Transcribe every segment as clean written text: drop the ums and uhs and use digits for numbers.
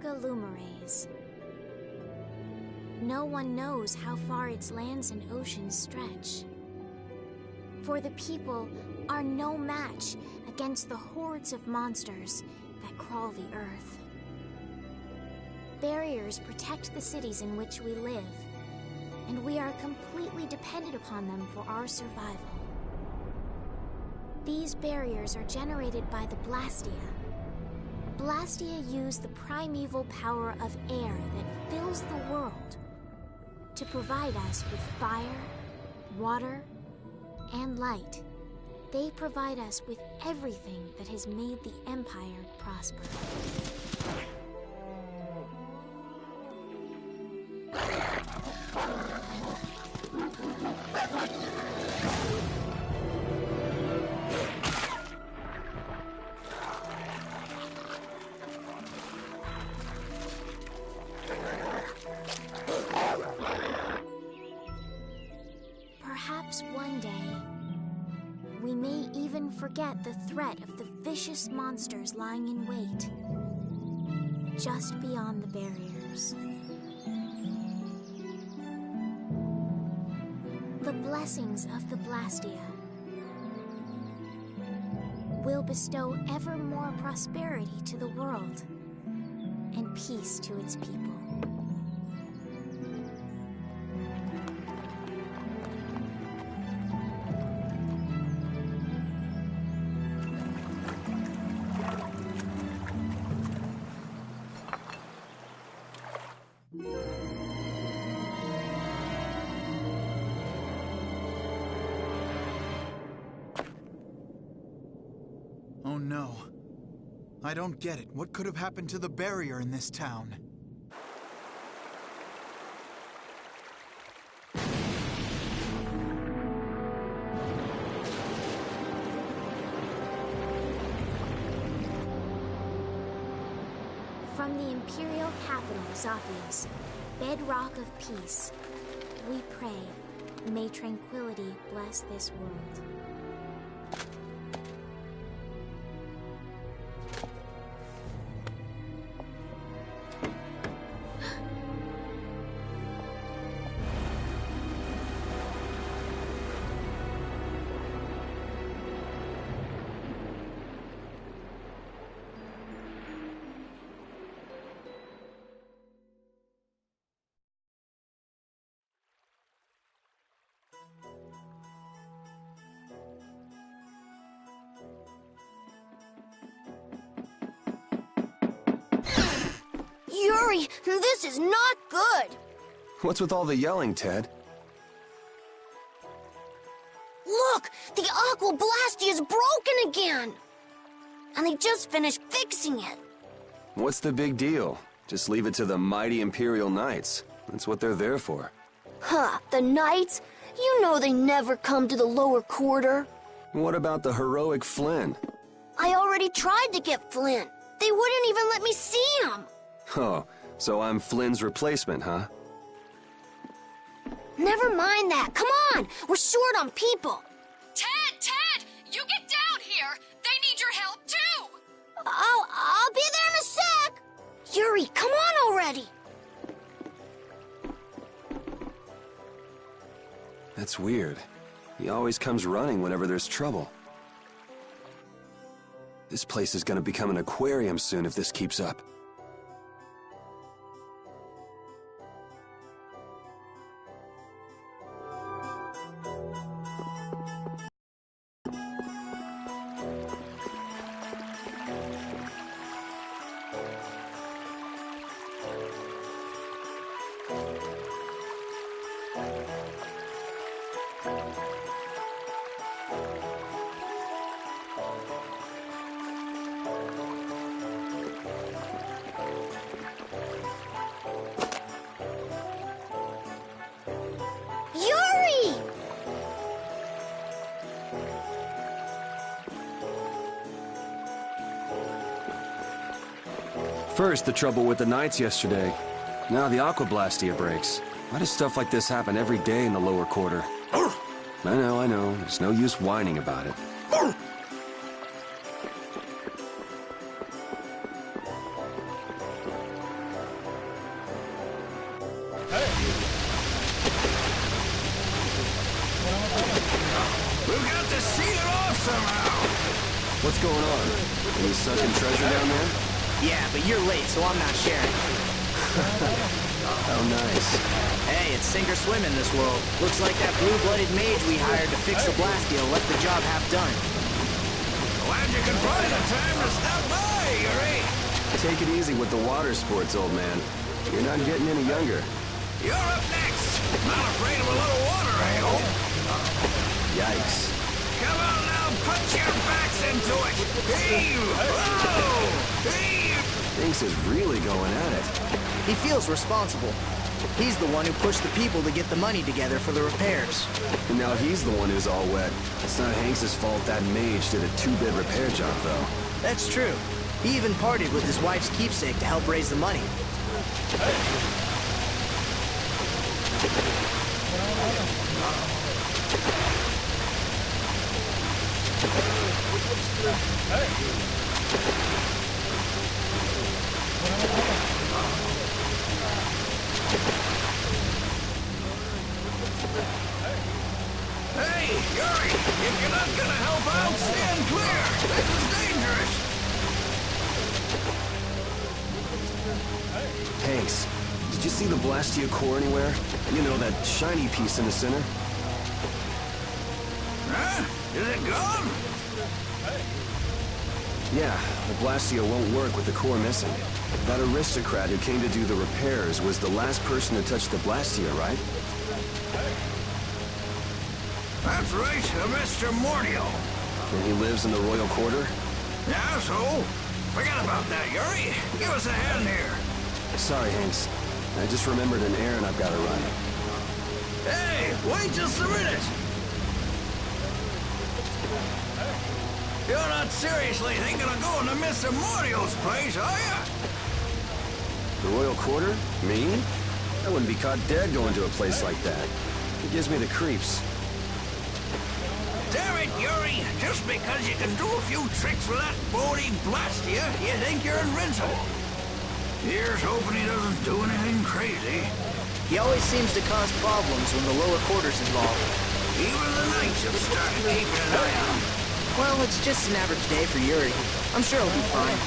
Terca Lumares. No one knows how far its lands and oceans stretch. For the people are no match against the hordes of monsters that crawl the earth. Barriers protect the cities in which we live, and we are completely dependent upon them for our survival. These barriers are generated by the Blastia. Blastia use the primeval power of air that fills the world to provide us with fire, water, and light. They provide us with everything that has made the Empire prosper. Perhaps one day, we may even forget the threat of the vicious monsters lying in wait just beyond the barriers. The blessings of the Blastia will bestow ever more prosperity to the world and peace to its people. Oh no. I don't get it. What could have happened to the barrier in this town? From the Imperial capital, Zophius, bedrock of peace, we pray, may tranquility bless this world. Yuri, this is not good! What's with all the yelling, Ted? Look! The Aqua Blastia is broken again! And they just finished fixing it. What's the big deal? Just leave it to the mighty Imperial Knights. That's what they're there for. Huh, the Knights? You know they never come to the lower quarter. What about the heroic Flynn? I already tried to get Flynn. They wouldn't even let me see him. Oh, so I'm Flynn's replacement, huh? Never mind that. Come on! We're short on people. Ted! You get down here! They need your help, too! I'll be there in a sec! Yuri, come on already! That's weird. He always comes running whenever there's trouble. This place is gonna become an aquarium soon if this keeps up. Yuri! First, the trouble with the Knights yesterday. Now the Aqua Blastia breaks. Why does stuff like this happen every day in the lower quarter? I know. There's no use whining about it. seal it off somehow. What's going on? Any sunken treasure down there? Yeah, but you're late, so I'm not sharing. Oh, nice. Hey, it's sink or swim in this world. Looks like that blue-blooded mage we hired to fix the Blastia left the job half done. Glad you could find the time to stop by, Yuri. Take it easy with the water sports, old man. You're not getting any younger. You're up next. Not afraid of a little water, I hope. Yikes. Come on now, put your backs into it. Heave! Whoa! Heave! Thinks is really going at it. He feels responsible. He's the one who pushed the people to get the money together for the repairs. And now he's the one who's all wet. It's not Hanks's fault that mage did a 2-bit repair job, though. That's true. He even partied with his wife's keepsake to help raise the money. Hey, Yuri! If you're not gonna help out, stand clear! This is dangerous! Hanks, did you see the Blastia core anywhere? You know, that shiny piece in the center? Huh? Is it gone? Yeah, the Blastia won't work with the core missing. That aristocrat who came to do the repairs was the last person to touch the Blastia, right? That's right, Mr. Mordio. And he lives in the royal quarter? Yeah, so? Forget about that, Yuri. Give us a hand here. Sorry, Hanks. I just remembered an errand I've got to run. Hey, wait just a minute! You're not seriously thinking of going to Mr. Mordio's place, are you? The royal quarter? Me? I wouldn't be caught dead going to a place like that. It gives me the creeps. Damn it, Yuri! Just because you can do a few tricks with that bony Blastia, you think you're invincible. Here's hoping he doesn't do anything crazy. He always seems to cause problems when the lower quarter's involved. Even the Knights have started keeping an eye on him. Well, it's just an average day for Yuri. I'm sure he'll be fine.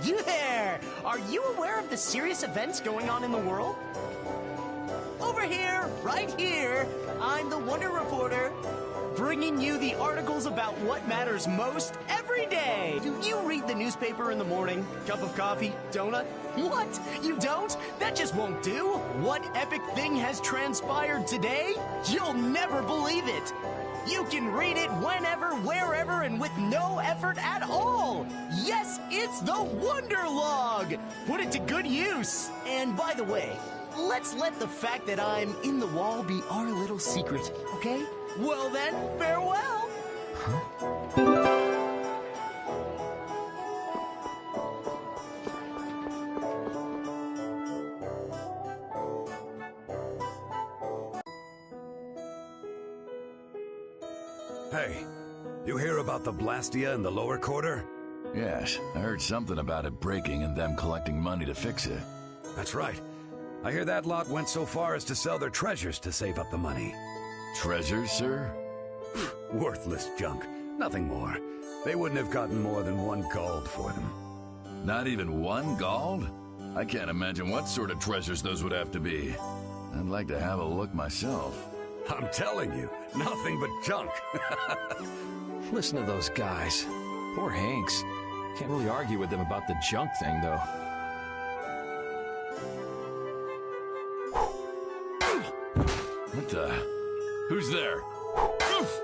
You there! Are you aware of the serious events going on in the world? Over here, right here, I'm the Wonder Reporter, bringing you the articles about what matters most every day. Do you read the newspaper in the morning? Cup of coffee? Donut? What? You don't? That just won't do. What epic thing has transpired today? You'll never believe it. You can read it whenever, wherever, and with no effort at all. Yes, it's the Wonder Log. Put it to good use. And by the way, let's let the fact that I'm in the wall be our little secret, okay? Well then, farewell. Hey, you hear about the Blastia in the lower quarter? Yes, I heard something about it breaking and them collecting money to fix it. That's right. I hear that lot went so far as to sell their treasures to save up the money. Treasures, sir? Worthless junk. Nothing more. They wouldn't have gotten more than 1 gold for them. Not even 1 gold? I can't imagine what sort of treasures those would have to be. I'd like to have a look myself. I'm telling you, nothing but junk. Listen to those guys. Poor Hanks. Can't really argue with them about the junk thing, though. What the? Who's there? Oof!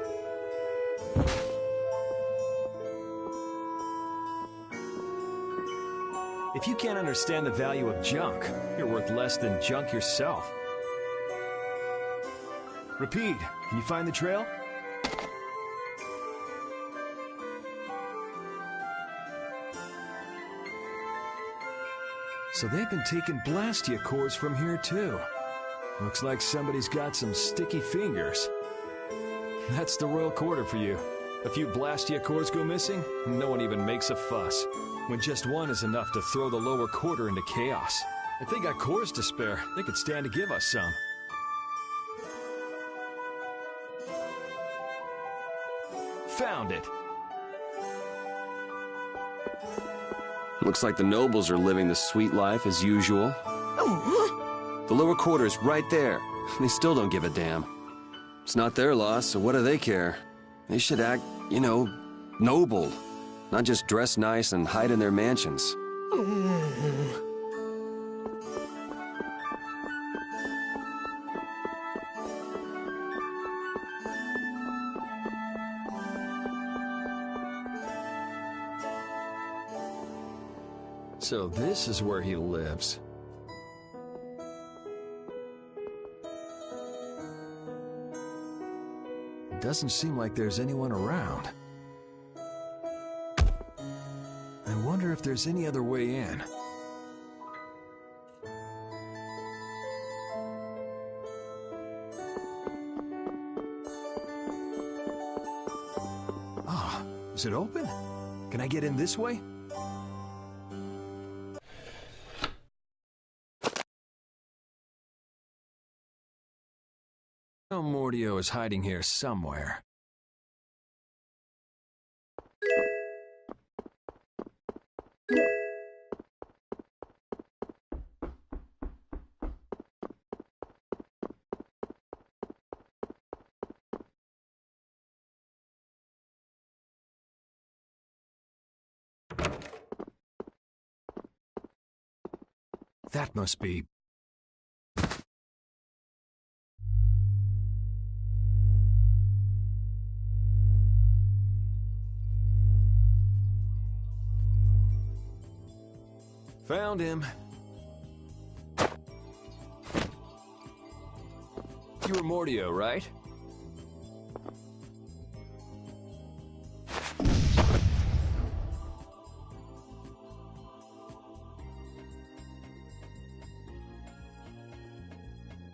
If you can't understand the value of junk, you're worth less than junk yourself. Repeat, can you find the trail? So they've been taking Blastia cores from here too. Looks like somebody's got some sticky fingers. That's the Royal Quarter for you. A few Blastia cores go missing, and no one even makes a fuss. When just one is enough to throw the lower quarter into chaos. If they got cores to spare, they could stand to give us some. Found it. Looks like the nobles are living the sweet life as usual. The lower quarter's right there. They still don't give a damn. It's not their loss, so what do they care? They should act, you know, noble. Not just dress nice and hide in their mansions. So this is where he lives. It doesn't seem like there's anyone around. I wonder if there's any other way in. Ah, is it open? Can I get in this way? Oh, Mordio is hiding here somewhere. That must be... Found him. You were Mordio, right?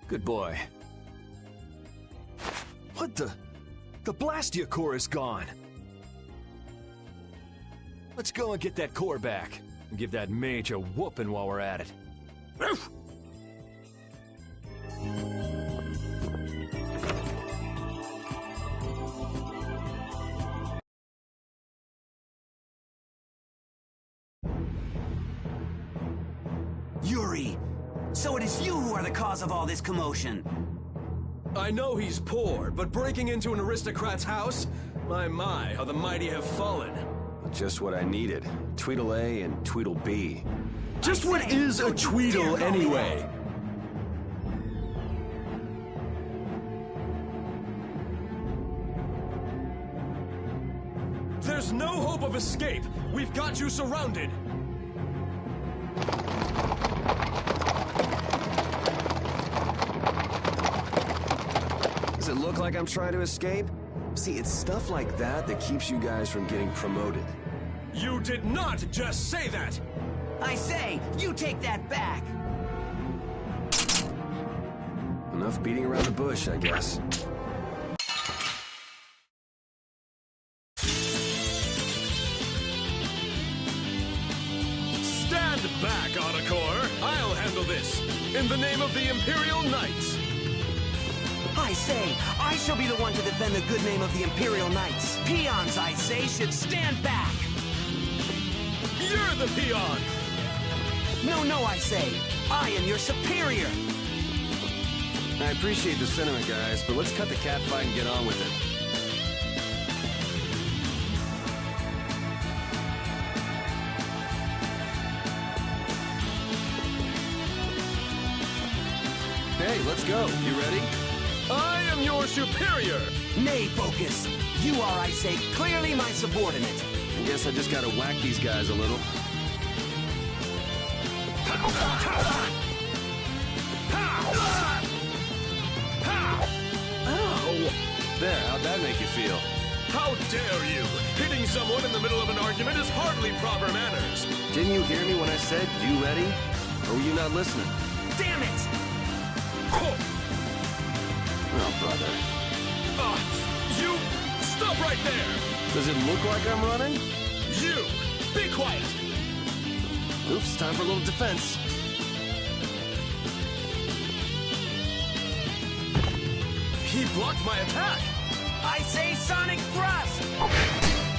Good boy. What the? The Blastia core is gone. Let's go and get that core back. And give that mage a whooping while we're at it. Yuri! So it is you who are the cause of all this commotion! I know he's poor, but breaking into an aristocrat's house? My, how the mighty have fallen. Just what I needed. Tweedle A and Tweedle B. Just what is a Tweedle anyway? There's no hope of escape. We've got you surrounded. Does it look like I'm trying to escape? See, it's stuff like that that keeps you guys from getting promoted. You did not just say that! I say, you take that back! Enough beating around the bush, I guess. Stand back, Autocore! I'll handle this! In the name of the Imperial Knights! I say, I shall be the one to defend the good name of the Imperial Knights. Peons, I say, should stand back! You're the peon! No, I say, I am your superior! I appreciate the sentiment, guys, but let's cut the catfight and get on with it. Hey, let's go. You ready? am your superior! Nay, Focus. You are, I say, clearly my subordinate. I guess I just gotta whack these guys a little. Ow! There, how'd that make you feel? How dare you! Hitting someone in the middle of an argument is hardly proper manners! Didn't you hear me when I said, you ready? Or were you not listening? Damn it! Oh, brother. You! Stop right there! Does it look like I'm running? You! Be quiet! Oops, time for a little defense. He blocked my attack! I say Sonic Thrust!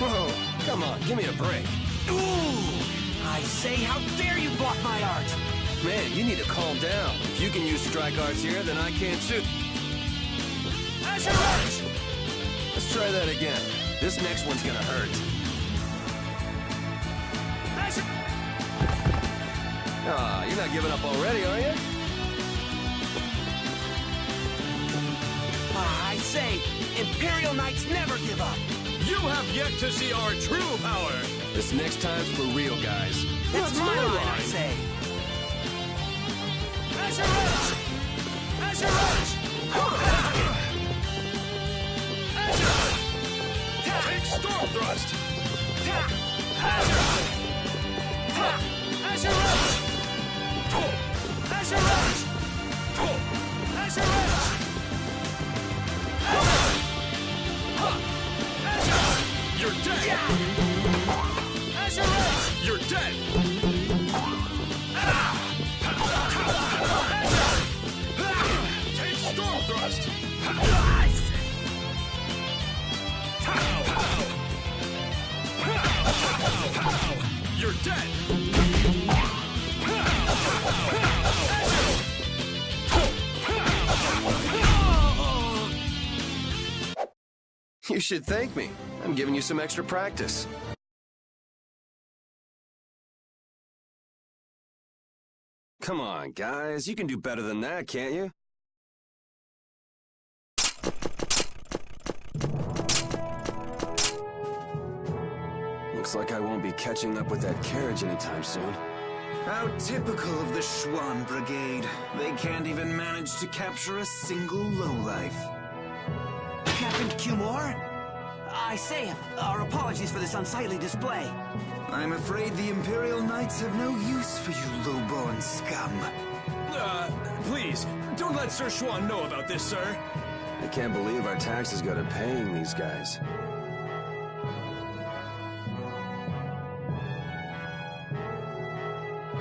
Whoa, come on, give me a break. Ooh! I say, how dare you block my art! Man, you need to calm down. If you can use strike arts here, then I can too. Azure Rush! Let's try that again. This next one's gonna hurt. Azure... Ah, you're not giving up already, are you? I say, Imperial Knights never give up! You have yet to see our true power! This next time's for real, guys. It's my line, I say! Azure Rush! Azure Rush! Azure! Take Storm Thrust! Azure Rush! Azure Rush! Azure Rush! Azure Rush! You're dead! Azure Rush! You're dead! Take Storm Thrust! You're dead! You should thank me. I'm giving you some extra practice. Come on, guys. You can do better than that, can't you? Looks like I won't be catching up with that carriage anytime soon. How typical of the Schwann Brigade. They can't even manage to capture a single lowlife. Captain Cumore? I say, our apologies for this unsightly display. I'm afraid the Imperial Knights have no use for you low-born scum. Please, don't let Sir Schwann know about this, sir. I can't believe our taxes go to paying these guys.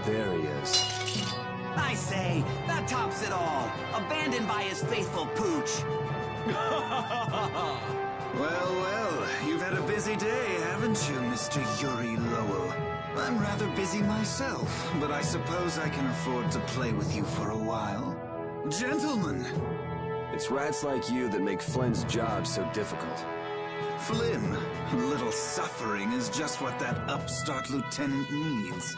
There he is. I say, that tops it all. Abandoned by his faithful pooch. Well, well, you've had a busy day, haven't you, Mr. Yuri Lowell? I'm rather busy myself, but I suppose I can afford to play with you for a while. Gentlemen! It's rats like you that make Flynn's job so difficult. Flynn, a little suffering is just what that upstart lieutenant needs.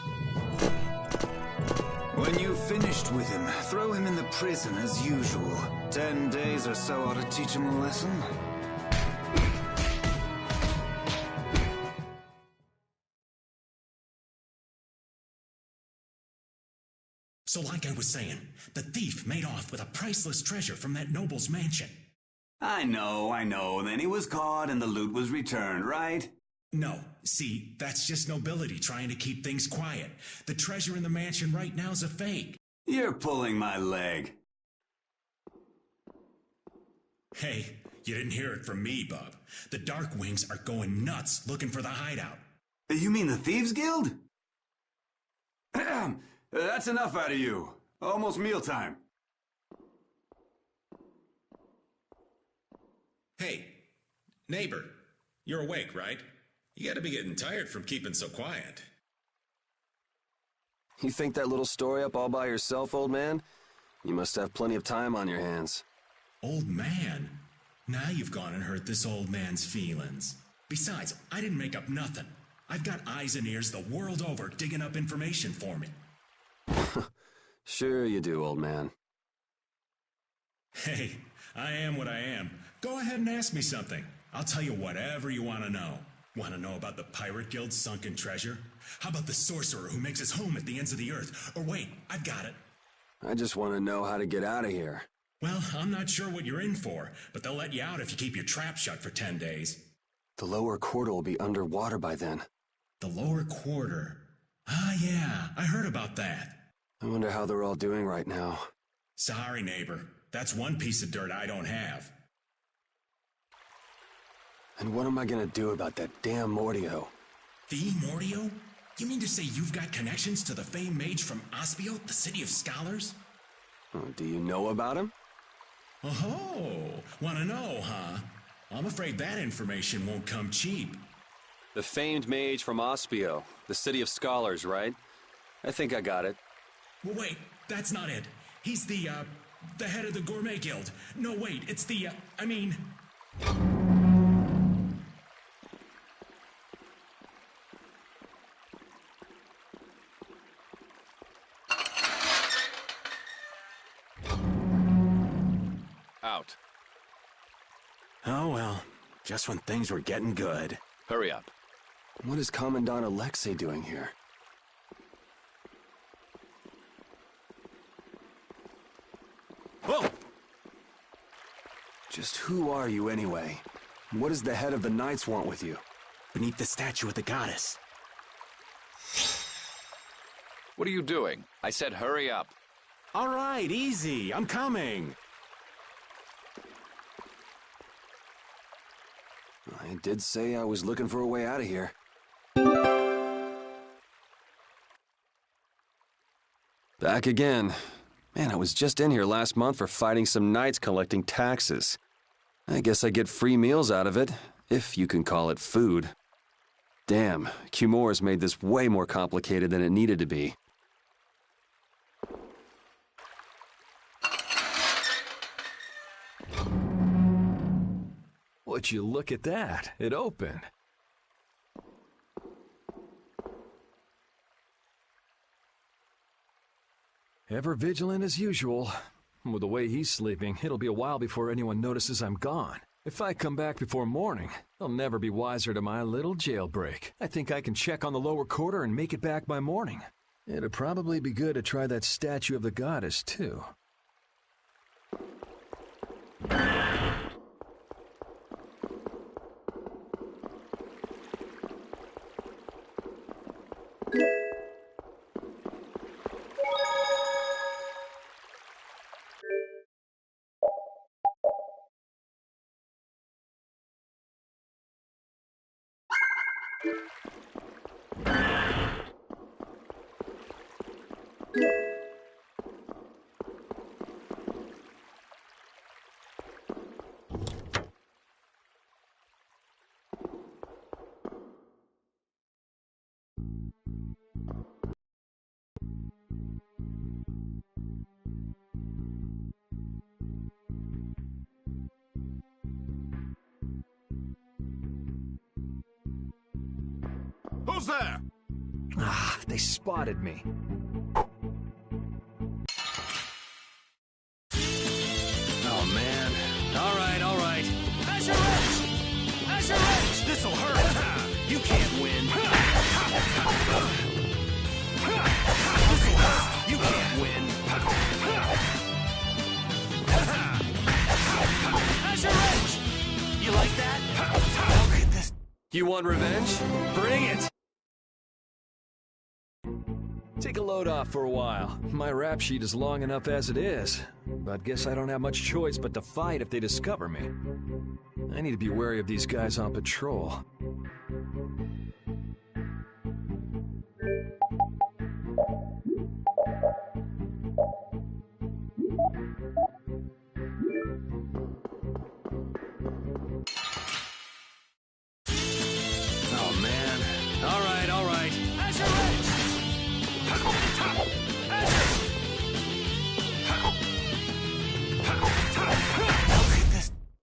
When you've finished with him, throw him in the prison as usual. 10 days or so ought to teach him a lesson. So like I was saying, the thief made off with a priceless treasure from that noble's mansion. I know. Then he was caught and the loot was returned, right? No, see, that's just nobility trying to keep things quiet. The treasure in the mansion right now's a fake. You're pulling my leg. Hey, you didn't hear it from me, bub. The Dark Wings are going nuts looking for the hideout. You mean the Thieves Guild? That's enough out of you. Almost mealtime. Hey, neighbor, you're awake, right? You gotta be getting tired from keeping so quiet. You think that little story up all by yourself, old man? You must have plenty of time on your hands. Old man? Now you've gone and hurt this old man's feelings. Besides, I didn't make up nothing. I've got eyes and ears the world over digging up information for me. Sure you do, old man. Hey, I am what I am. Go ahead and ask me something. I'll tell you whatever you want to know. Want to know about the Pirate Guild's sunken treasure? How about the sorcerer who makes his home at the ends of the earth? Or wait, I've got it. I just want to know how to get out of here. Well, I'm not sure what you're in for, but they'll let you out if you keep your trap shut for 10 days. The lower quarter will be underwater by then. The lower quarter? Ah, yeah, I heard about that. I wonder how they're all doing right now. Sorry, neighbor. That's one piece of dirt I don't have. And what am I gonna do about that damn Mordio? The Mordio? You mean to say you've got connections to the famed mage from Ospio, the city of scholars? Oh, do you know about him? Oh, wanna know, huh? I'm afraid that information won't come cheap. The famed mage from Ospio, the city of scholars, right? I think I got it. Well, wait, that's not it. He's the head of the Gourmet Guild. No, wait, it's I mean... Out. Oh, well. Just when things were getting good. Hurry up. What is Commandant Alexei doing here? Whoa! Just who are you anyway? What does the head of the Knights want with you? Beneath the statue of the goddess. What are you doing? I said hurry up. All right, easy. I'm coming. I did say I was looking for a way out of here. Back again. Man, I was just in here last month for fighting some knights collecting taxes. I guess I get free meals out of it, if you can call it food. Damn, Cumor's made this way more complicated than it needed to be. Would you look at that? It opened. Ever vigilant as usual. With the way he's sleeping, it'll be a while before anyone notices I'm gone. If I come back before morning, they'll never be wiser to my little jailbreak. I think I can check on the lower quarter and make it back by morning. It'd probably be good to try that statue of the goddess, too. Who's there? Ah, they spotted me. Oh, man. All right, all right. Azure Edge! Azure Edge! This'll hurt! You can't win! This'll hurt! You can't win! Azure Edge! You like that? Look at this! You want revenge? Bring it! Take a load off for a while. My rap sheet is long enough as it is. But guess I don't have much choice but to fight if they discover me. I need to be wary of these guys on patrol. Oh, man. All right, all right. Azure Edge!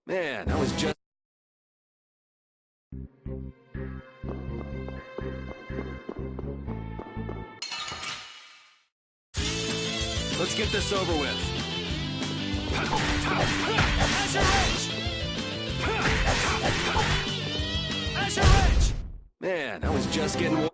Man, I was just... Let's get this over with. Man, I was just getting warm.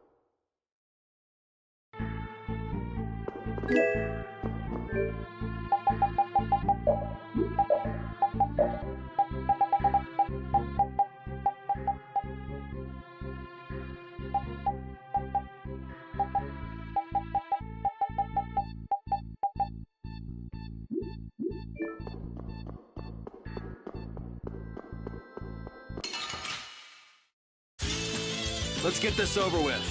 Let's get this over with.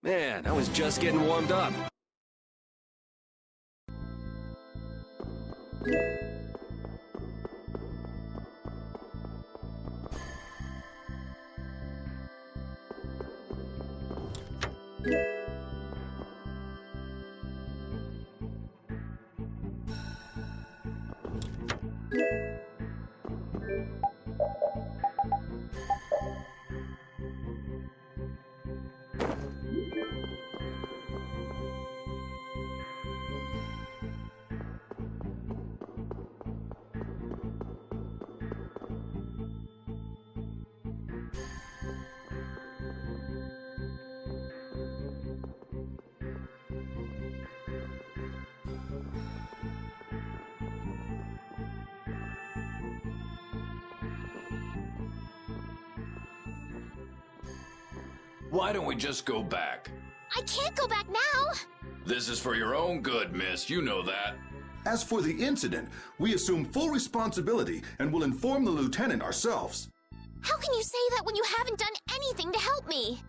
Man, I was just getting warmed up. Why don't we just go back? I can't go back now. This is for your own good, miss. You know that. As for the incident, we assume full responsibility and will inform the lieutenant ourselves. How can you say that when you haven't done anything to help me?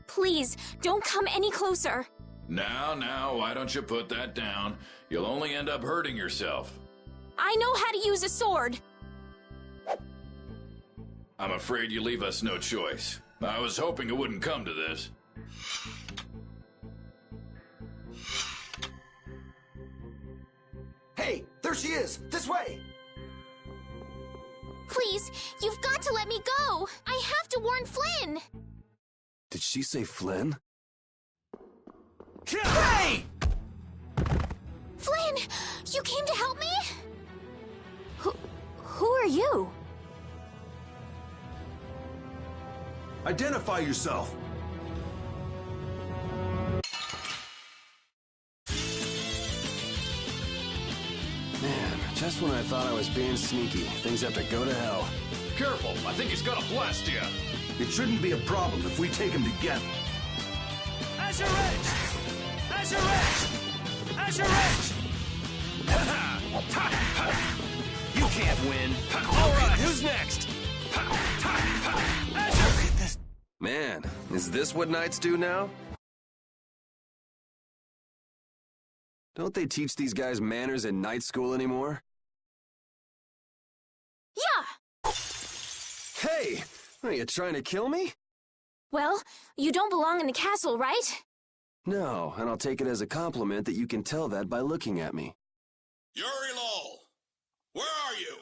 Please, don't come any closer. Now, why don't you put that down? You'll only end up hurting yourself. I know how to use a sword. I'm afraid you leave us no choice. I was hoping it wouldn't come to this. Hey, there she is! This way! Please, you've got to let me go. I have to warn Flynn. Did she say Flynn? Hey! Flynn, you came to help me? Who are you? Identify yourself. Man, just when I thought I was being sneaky, things have to go to hell. Careful, I think he's gonna blast you. It shouldn't be a problem if we take him together. Azure Edge! Azure Edge! Azure Edge! You can't win. Alright, who's next? Man, is this what knights do now? Don't they teach these guys manners in night school anymore? Yeah! Hey! Are you trying to kill me? Well, you don't belong in the castle, right? No, and I'll take it as a compliment that you can tell that by looking at me. Yuri Lowell, where are you?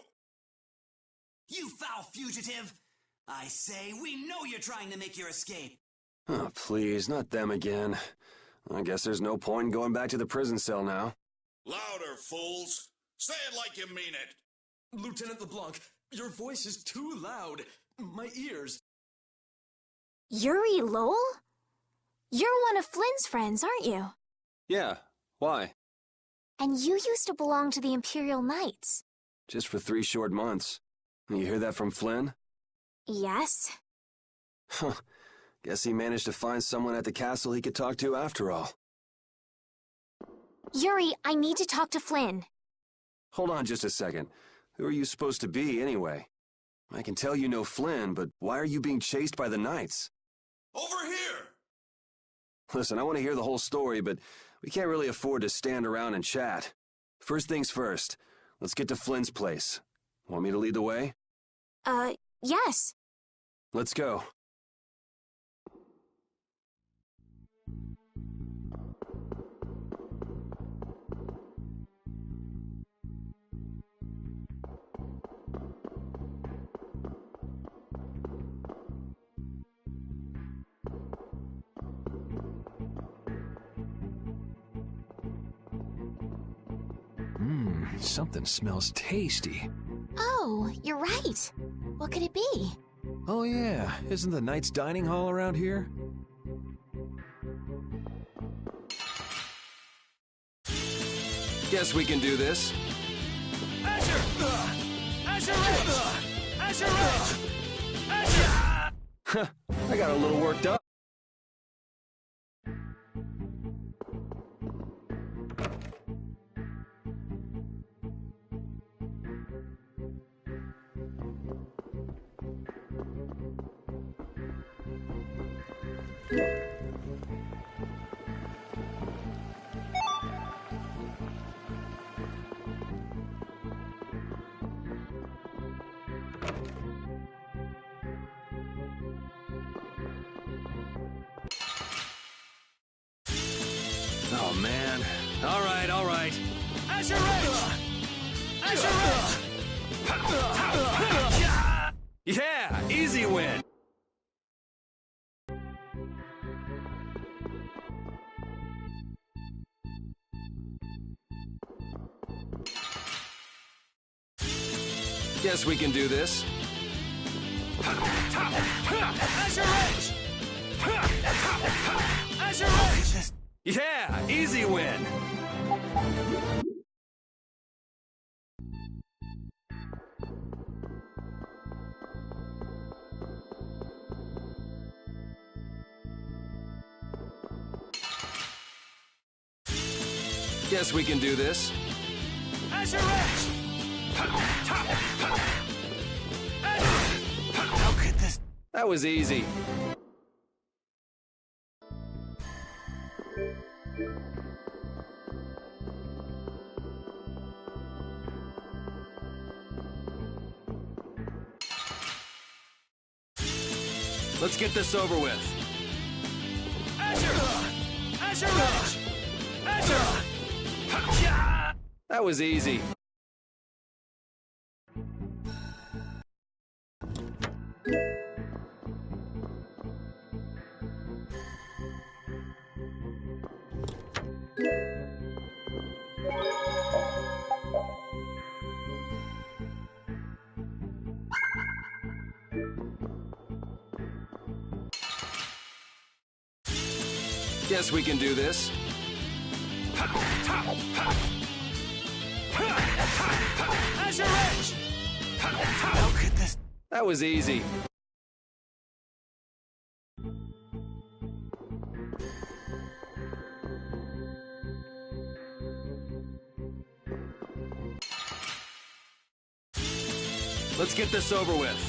You foul fugitive! I say, we know you're trying to make your escape. Oh, please, not them again. I guess there's no point in going back to the prison cell now. Louder, fools. Say it like you mean it. Lieutenant LeBlanc, your voice is too loud. My ears. Yuri Lowell? You're one of Flynn's friends, aren't you? Yeah, why? And you used to belong to the Imperial Knights. Just for 3 short months. You hear that from Flynn? Yes. Huh. Guess he managed to find someone at the castle he could talk to after all. Yuri, I need to talk to Flynn. Hold on just a second. Who are you supposed to be, anyway? I can tell you know Flynn, but why are you being chased by the Knights? Over here! Listen, I want to hear the whole story, but we can't really afford to stand around and chat. First things first, let's get to Flynn's place. Want me to lead the way? Yes. Let's go. Something smells tasty. Oh, you're right. What could it be? Oh yeah, isn't the Knight's dining hall around here? Guess we can do this. Azure! Azure Ridge! Azure Ridge! Azure! I got a little worked up. Oh, man. All right, all right. Azure Ridge! Azure Ridge! Yeah, easy win. Guess we can do this. Azure Ridge! Azure Ridge! Yeah, easy win. Guess we can do this. Azure Ridge! How could this... That was easy. Let's get this over with. Azure! Azure Ridge! Azure! That was easy. Guess we can do this. Azure Ridge! How could this... That was easy. Let's get this over with.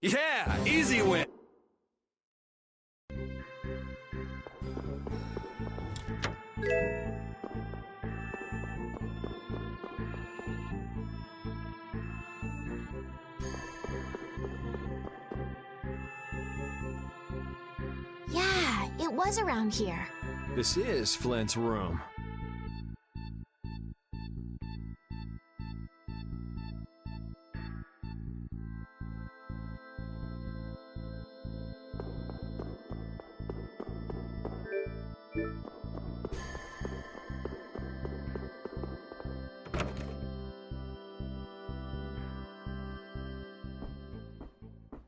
Yeah, easy win. Yeah, it was around here. This is Flint's room.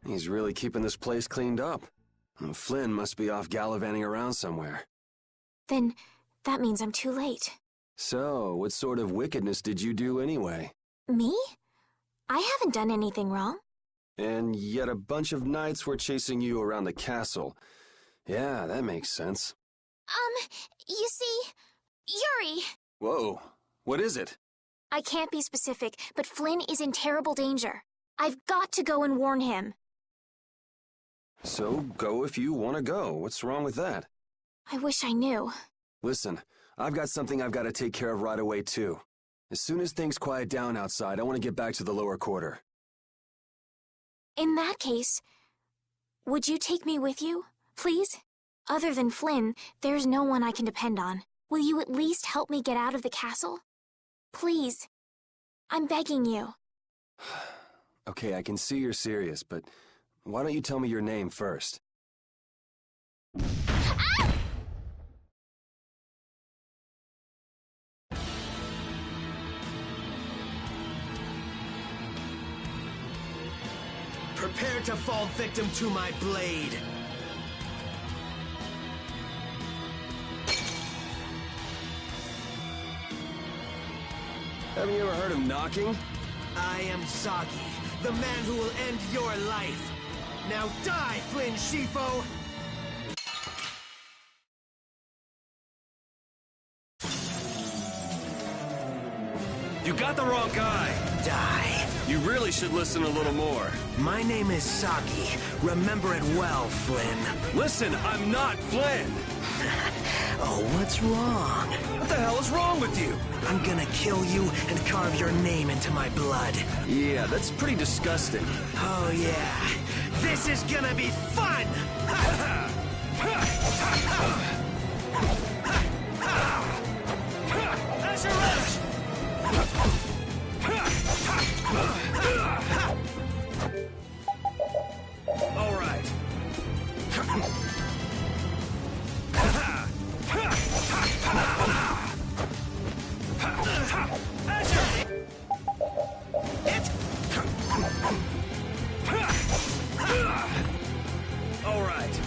He's really keeping this place cleaned up. And Flynn must be off gallivanting around somewhere. Then that means I'm too late. So, what sort of wickedness did you do anyway? Me? I haven't done anything wrong. And yet a bunch of knights were chasing you around the castle. Yeah, that makes sense. You see, Yuri... Whoa, what is it? I can't be specific, but Flynn is in terrible danger. I've got to go and warn him. So, go if you want to go. What's wrong with that? I wish I knew. Listen, I've got something I've got to take care of right away, too. As soon as things quiet down outside, I want to get back to the lower quarter. In that case, would you take me with you, please? Other than Flynn, there's no one I can depend on. Will you at least help me get out of the castle? Please. I'm begging you. Okay, I can see you're serious, but Why don't you tell me your name first? Prepare to fall victim to my blade. Haven't you ever heard of knocking? I am Sagi, the man who will end your life. Now die, Flynn Shifo! You got the wrong guy. Die. You really should listen a little more. My name is Sagi. Remember it well, Flynn. Listen, I'm not Flynn. Oh, what's wrong? What the hell is wrong with you? I'm gonna kill you and carve your name into my blood. Yeah, that's pretty disgusting. Oh, yeah. This is gonna be fun! That's your rush! All right. All right.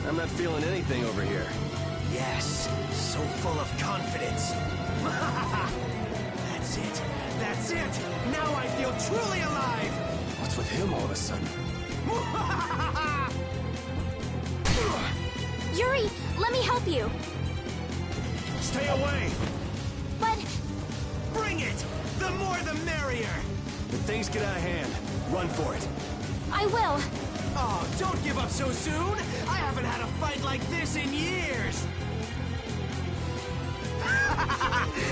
I'm not feeling anything over here. Yes, so full of confidence. That's it. That's it. Now I feel truly alive. What's with him all of a sudden? Yuri, let me help you. Stay away. But... Bring it! The more the merrier. When things get out of hand, run for it. I will. Oh, don't give up so soon! I haven't had a fight like this in years!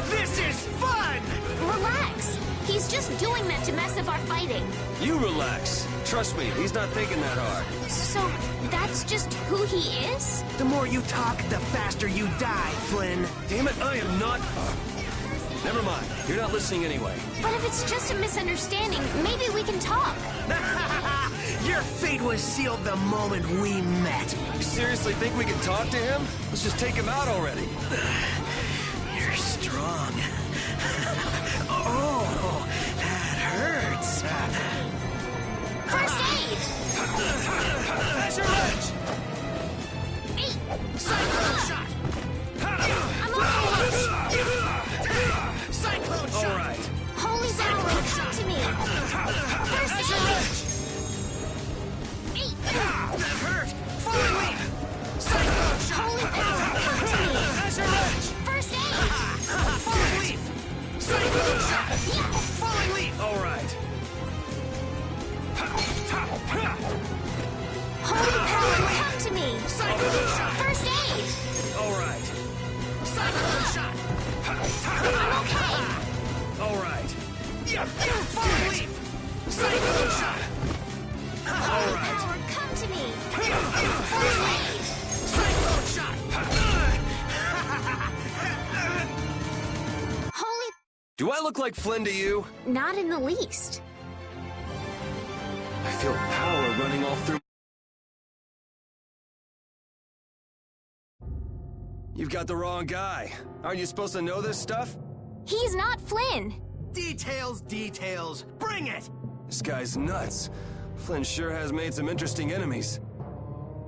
This is fun! Relax! He's just doing that to mess up our fighting. You relax. Trust me, he's not thinking that hard. So, that's just who he is? The more you talk, the faster you die, Flynn. Damn it, I am not... Never mind. You're not listening anyway. But if it's just a misunderstanding, maybe we can talk. Your fate was sealed the moment we met. You seriously think we can talk to him? Let's just take him out already. You're strong. Oh, that hurts. First aid! That's your edge! Cyclone shot! I'm okay. Cyclone shot! All right. Holy power, come to me! First aid! That hurt! Falling leaf! Cyclone shot! Holy power, come to me! That's your edge! First aid! Falling leaf! Cyclone shot! Falling leaf! All right. Holy power, come to me! Cyclone shot! First aid! All right. Cyclone shot! I'm okay! All right. Falling leaf! Cyclone shot! Holy power, come to me! First aid! Cyclone shot! Holy... Do I look like Flynn to you? Not in the least. I feel power running all through... You've got the wrong guy. Aren't you supposed to know this stuff? He's not Flynn. Details, details. Bring it! This guy's nuts. Flynn sure has made some interesting enemies.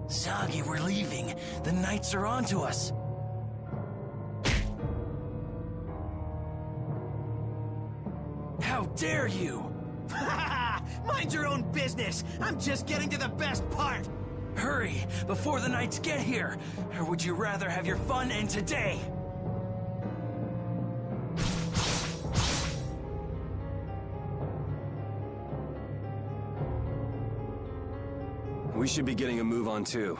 Sagi, we're leaving. The Knights are onto us. How dare you! Mind your own business! I'm just getting to the best part! Hurry, before the Knights get here! Or would you rather have your fun end today? We should be getting a move on too.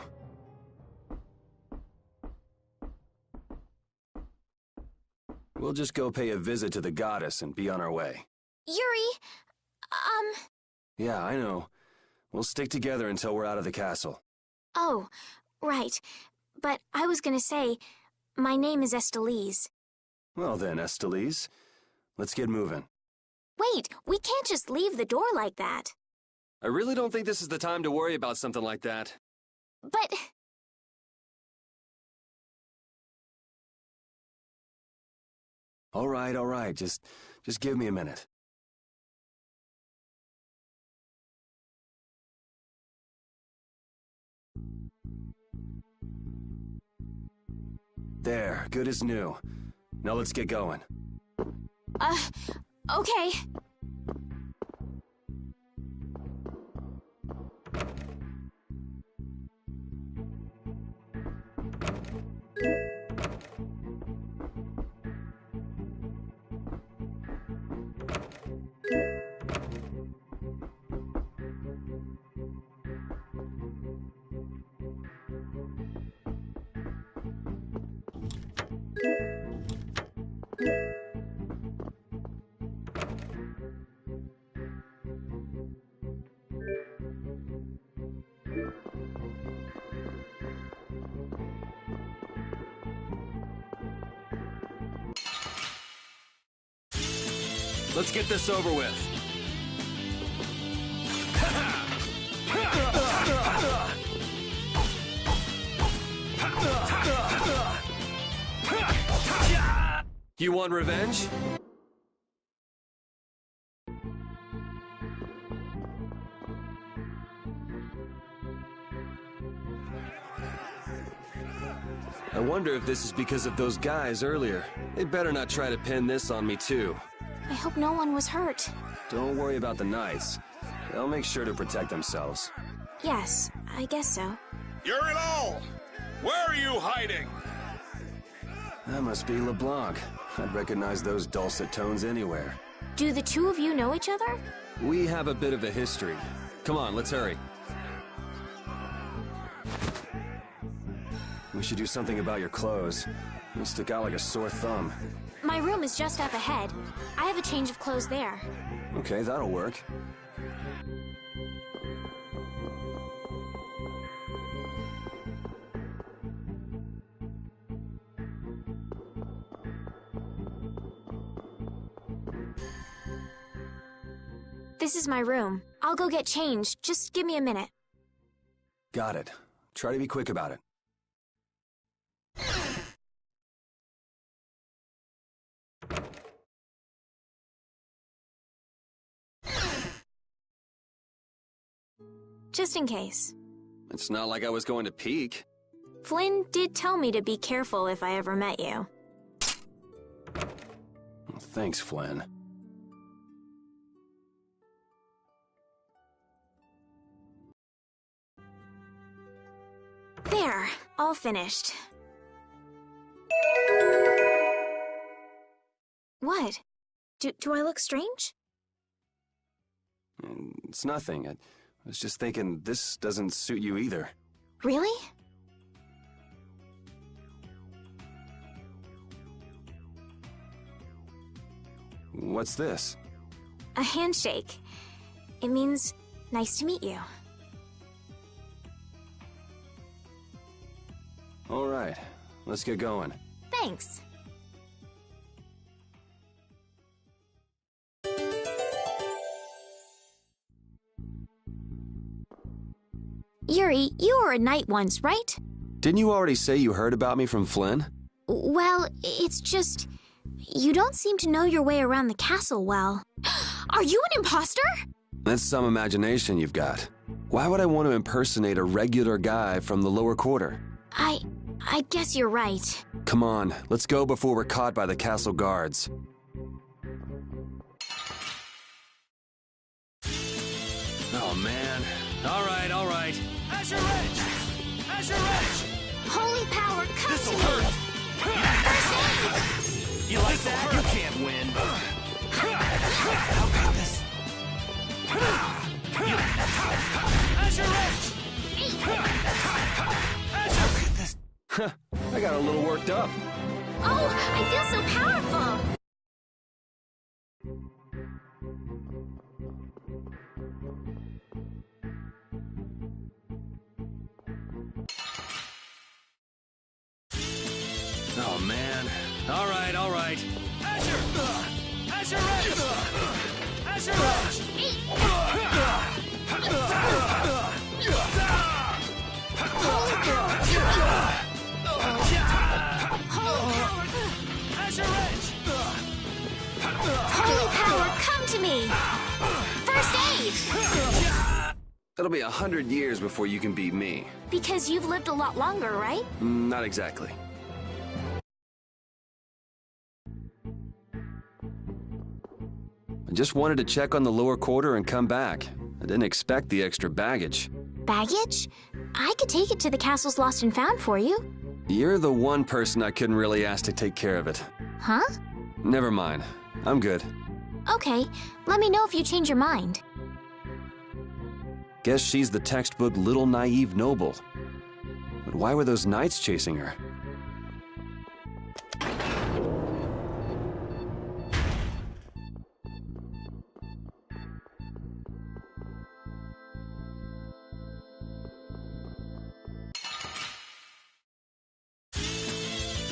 We'll just go pay a visit to the goddess and be on our way. Yuri, Yeah, I know. We'll stick together until we're out of the castle. Oh, right. But I was gonna say, my name is Estelise. Well then, Estelise, let's get moving. Wait, we can't just leave the door like that. I really don't think this is the time to worry about something like that. But... All right. Just give me a minute. There, good as new. Now let's get going. Okay. Let's get this over with. You want revenge? I wonder if this is because of those guys earlier. They better not try to pin this on me too. I hope no one was hurt. Don't worry about the knights. They'll make sure to protect themselves. Yes, I guess so. You're it all! Where are you hiding? That must be LeBlanc. I'd recognize those dulcet tones anywhere. Do the two of you know each other? We have a bit of a history. Come on, let's hurry. We should do something about your clothes. You stick out like a sore thumb. My room is just up ahead. I have a change of clothes there. Okay, that'll work. This is my room. I'll go get changed. Just give me a minute. Got it. Try to be quick about it. Just in case. It's not like I was going to peek. Flynn did tell me to be careful if I ever met you. Thanks, Flynn. There, all finished. What? Do I look strange? It's nothing. I was just thinking this doesn't suit you either. Really? What's this? A handshake. It means nice to meet you. All right, let's get going. Thanks. Yuri, you were a knight once, right? Didn't you already say you heard about me from Flynn? Well, it's just... you don't seem to know your way around the castle well. Are you an imposter? That's some imagination you've got. Why would I want to impersonate a regular guy from the lower quarter? I guess you're right. Come on, let's go before we're caught by the castle guards. Oh, man. All right. Azure Edge! Azure Edge! Holy power, come This'll to me! hurt! You like that? You can't win. How about this? Azure Edge! I got a little worked up. Oh, I feel so powerful! Oh, man. All right, all right. Azure! Azure Edge! Azure Edge! Holy power! Azure Edge! Holy power, come to me! First aid! It'll be 100 years before you can beat me. Because you've lived a lot longer, right? Not exactly. I just wanted to check on the lower quarter and come back. I didn't expect the extra baggage. Baggage? I could take it to the castle's lost and found for you. You're the one person I couldn't really ask to take care of it. Huh? Never mind. I'm good. Okay, let me know if you change your mind. Guess she's the textbook little naive noble. But why were those knights chasing her?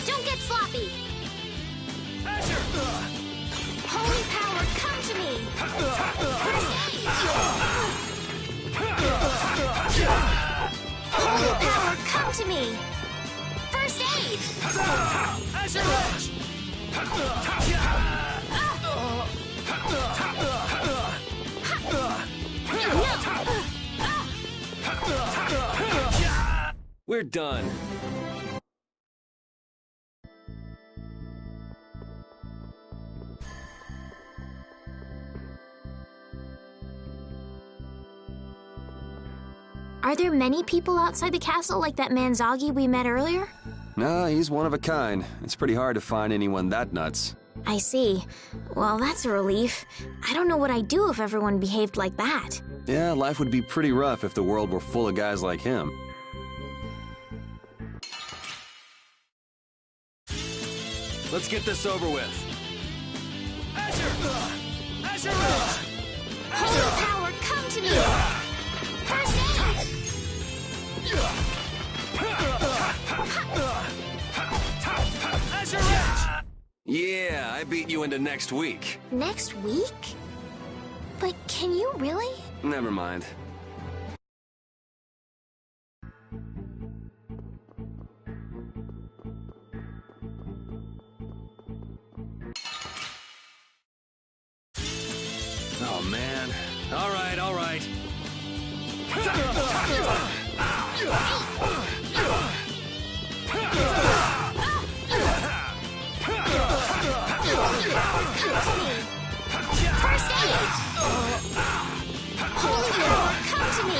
Don't get sloppy! Holy power, come to me! First aid! Holy power, come to me! First aid! Azure Edge! We're done. Are there many people outside the castle like that man Zoggy we met earlier? No, he's one of a kind. It's pretty hard to find anyone that nuts. I see. Well, that's a relief. I don't know what I'd do if everyone behaved like that. Yeah, life would be pretty rough if the world were full of guys like him. Let's get this over with. Azure! Azure Edge! Holy power, come to me! First aid! Azure Edge! Yeah, I beat you into next week. Next week? But can you really? Never mind. Oh, man. All right, all right. First aid! Holy power, come to me!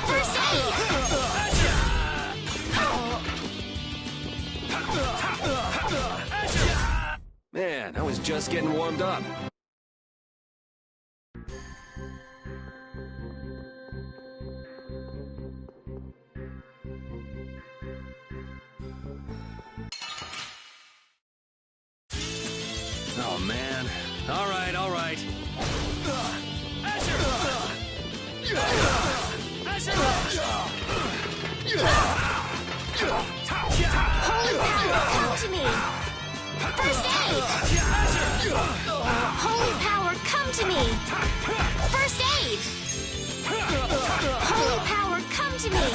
First aid! Man, I was just getting warmed up. Oh, man. All right, all right. Azure! Azure Holy power, come to me! First aid! Holy power, come to me! First aid! Holy power, come to me!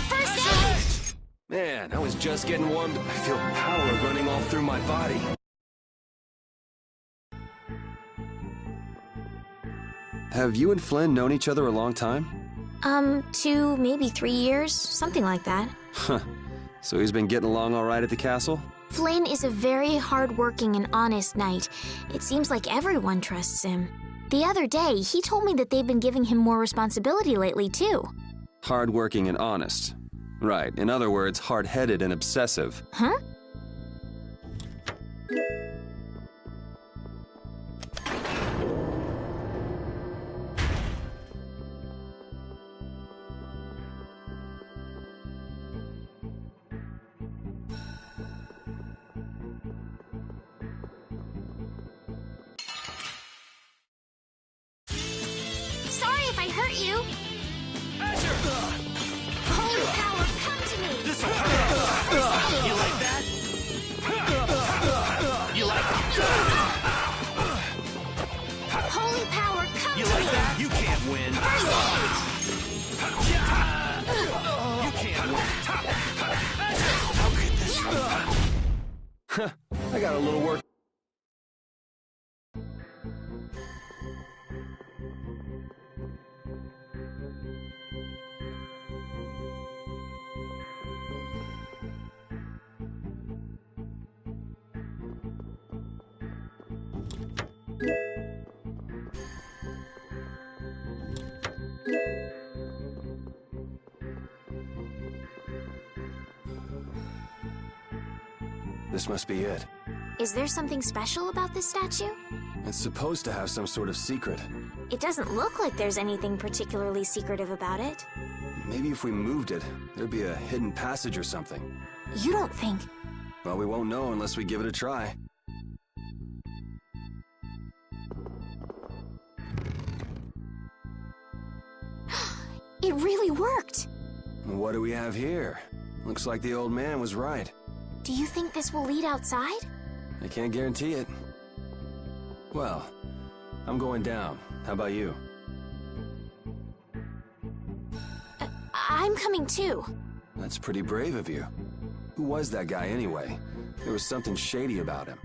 First aid! Man, I was just getting warmed up. I feel power running all through my body. Have you and Flynn known each other a long time? 2, maybe 3 years, something like that. Huh. So he's been getting along all right at the castle? Flynn is a very hard-working and honest knight. It seems like everyone trusts him. The other day, he told me that they've been giving him more responsibility lately, too. Hardworking and honest. Right. In other words, hard-headed and obsessive. Huh? hurt you. Azure! Holy power, come to me. This'll hurt. You like that? You like that? Holy power, come You to like me. that? You can't win. First aid. You can't win. How could this... I got a little work. This must be it. Is there something special about this statue? It's supposed to have some sort of secret. It doesn't look like there's anything particularly secretive about it. Maybe if we moved it, there'd be a hidden passage or something. You don't think... Well, we won't know unless we give it a try. It really worked! What do we have here? Looks like the old man was right. Do you think this will lead outside? I can't guarantee it. Well, I'm going down. How about you? I'm coming too. That's pretty brave of you. Who was that guy anyway? There was something shady about him.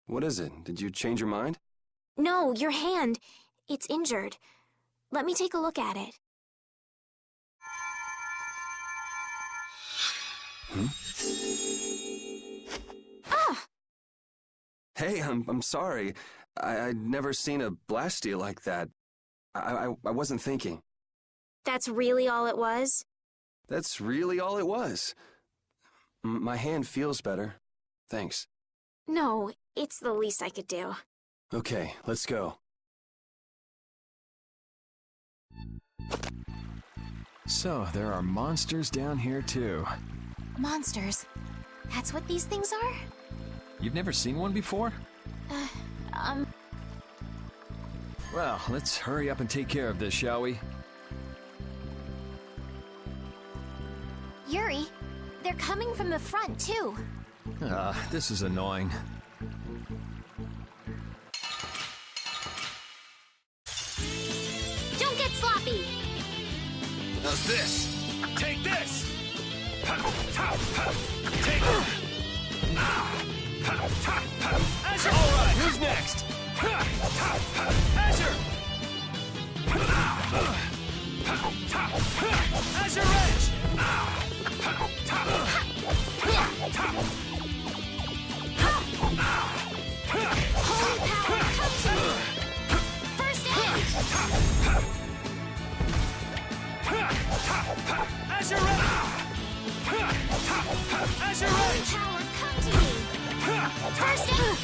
What is it? Did you change your mind? No, your hand. It's injured. Let me take a look at it. Ah! Hey, I'm sorry. I'd never seen a Blastia like that. I wasn't thinking. That's really all it was? That's really all it was. My hand feels better. Thanks. No, it's the least I could do. Okay, let's go. So, there are monsters down here too. Monsters? That's what these things are? You've never seen one before? Um... Well, let's hurry up and take care of this, shall we? Yuri, they're coming from the front, too. This is annoying. Don't get sloppy! How's this? Take this! Take... Azure! Alright, who's next? Azure! Azure Edge! Holy power, come to me! First aid! Azure Edge! Azure Holy Edge! power, come to me! First aid!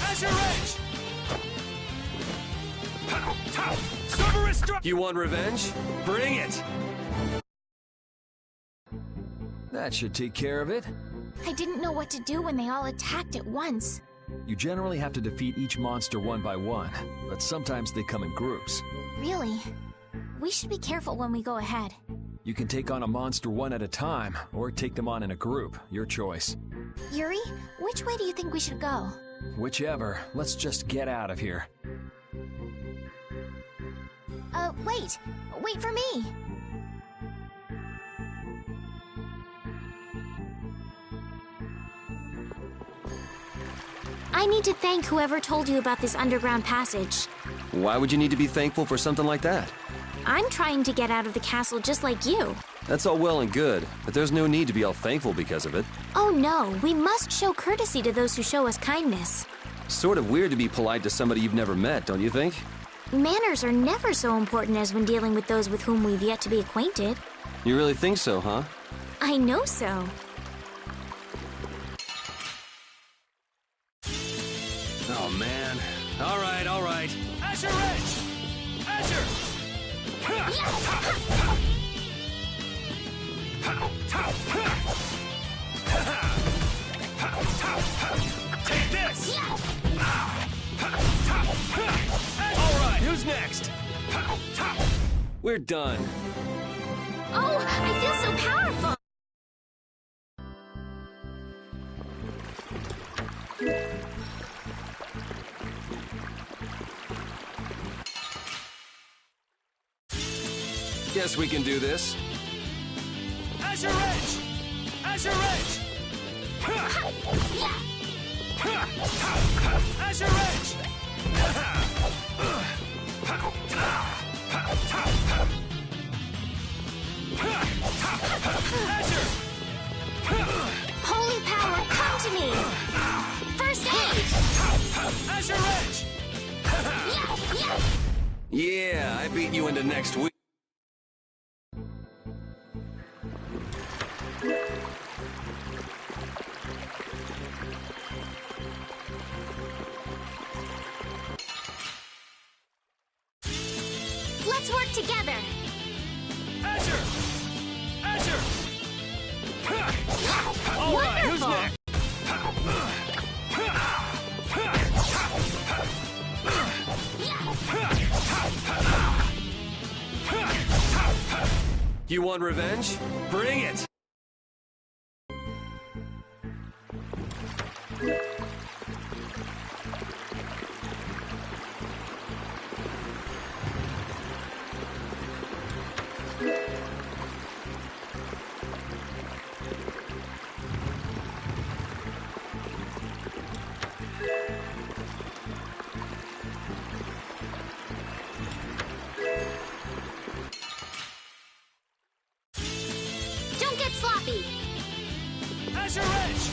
Azure Edge! Cerberus strike! You want revenge? Bring it! That should take care of it. I didn't know what to do when they all attacked at once. You generally have to defeat each monster one by one, but sometimes they come in groups. Really? We should be careful when we go ahead. You can take on a monster one at a time, or take them on in a group, your choice. Yuri, which way do you think we should go? Whichever, let's just get out of here. Wait! Wait for me! I need to thank whoever told you about this underground passage. Why would you need to be thankful for something like that? I'm trying to get out of the castle just like you. That's all well and good, but there's no need to be all thankful because of it. Oh no, we must show courtesy to those who show us kindness. Sort of weird to be polite to somebody you've never met, don't you think? Manners are never so important as when dealing with those with whom we've yet to be acquainted. You really think so, huh? I know so. Oh, man. All right, all right. Azure Edge! Azure! Take this! Alright, who's next? We're done. Oh, I feel so powerful! Guess we can do this. Azure Edge! Azure Edge! Azure Edge! Azure! Holy power, come to me! First aid! Azure Edge! Yeah, I beat you into next week. Let's work together! Azure! Azure! Alright, who's Wonderful! next? You want revenge? Bring it! Don't get sloppy! Azure Edge!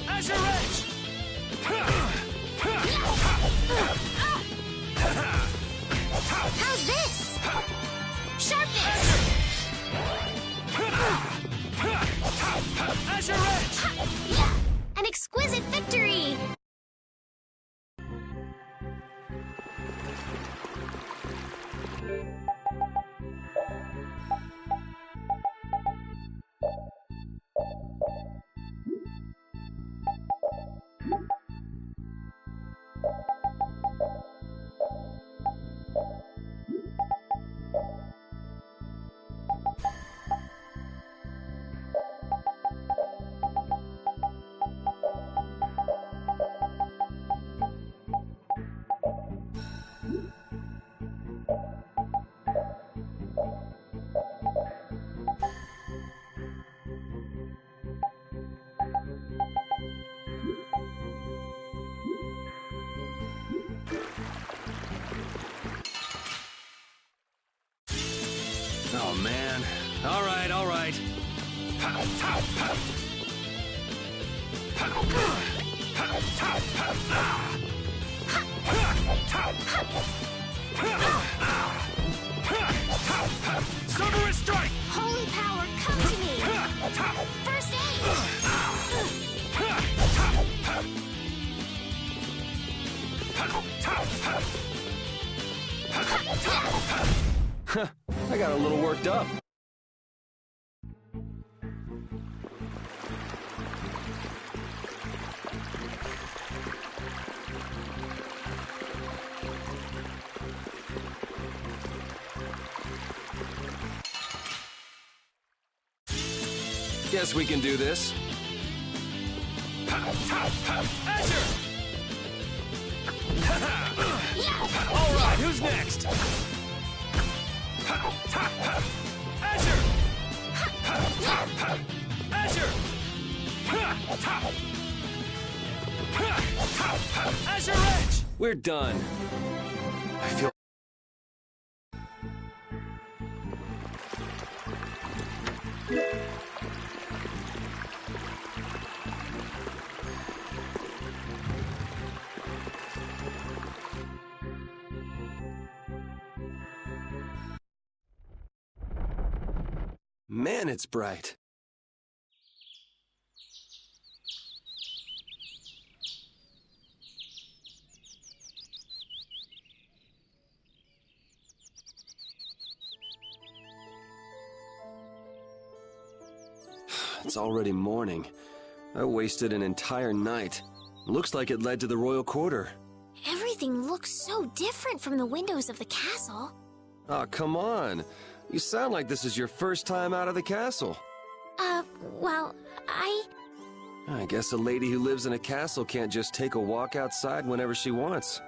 Azure Edge! How's this? Sharpness! Azure Edge! An exquisite victory! Oh, man. All right, all right. Cerberus strike! Holy power, come to me! First Huh, I got a little worked up. Guess we can do this. Azure! Alright, who's next? Azure! Azure! Azure Edge! We're done. I feel... Man, it's bright. It's already morning. I wasted an entire night. Looks like it led to the royal quarter. Everything looks so different from the windows of the castle. Oh, come on. You sound like this is your first time out of the castle. Well, I guess a lady who lives in a castle can't just take a walk outside whenever she wants.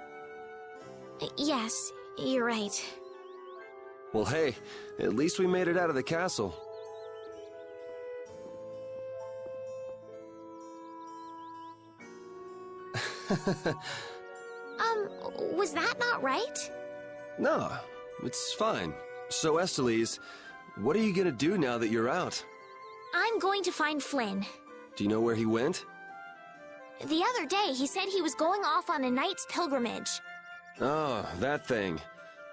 Yes, you're right. Well, hey, at least we made it out of the castle. Was that not right? No, it's fine. So, Estelise, what are you gonna do now that you're out? I'm going to find Flynn. Do you know where he went? The other day, he said he was going off on a knight's pilgrimage. Oh, that thing.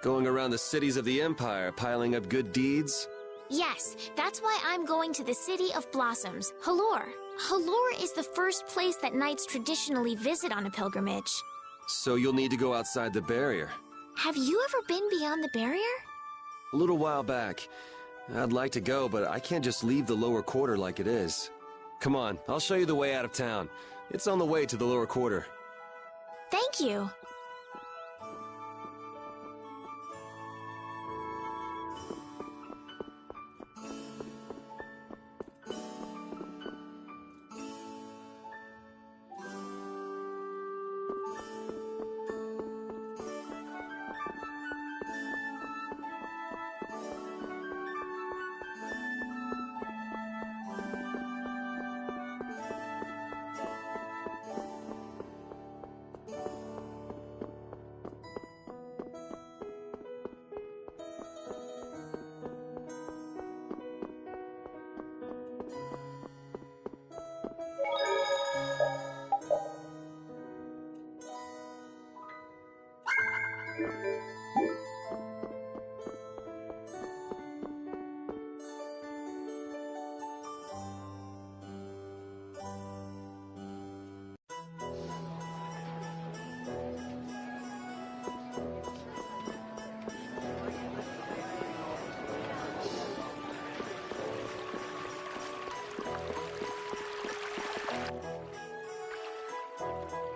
Going around the cities of the Empire, piling up good deeds? Yes, that's why I'm going to the City of Blossoms, Halure. Halure is the first place that knights traditionally visit on a pilgrimage. So you'll need to go outside the barrier. Have you ever been beyond the barrier? A little while back. I'd like to go, but I can't just leave the lower quarter like it is. Come on, I'll show you the way out of town. It's on the way to the lower quarter. Thank you.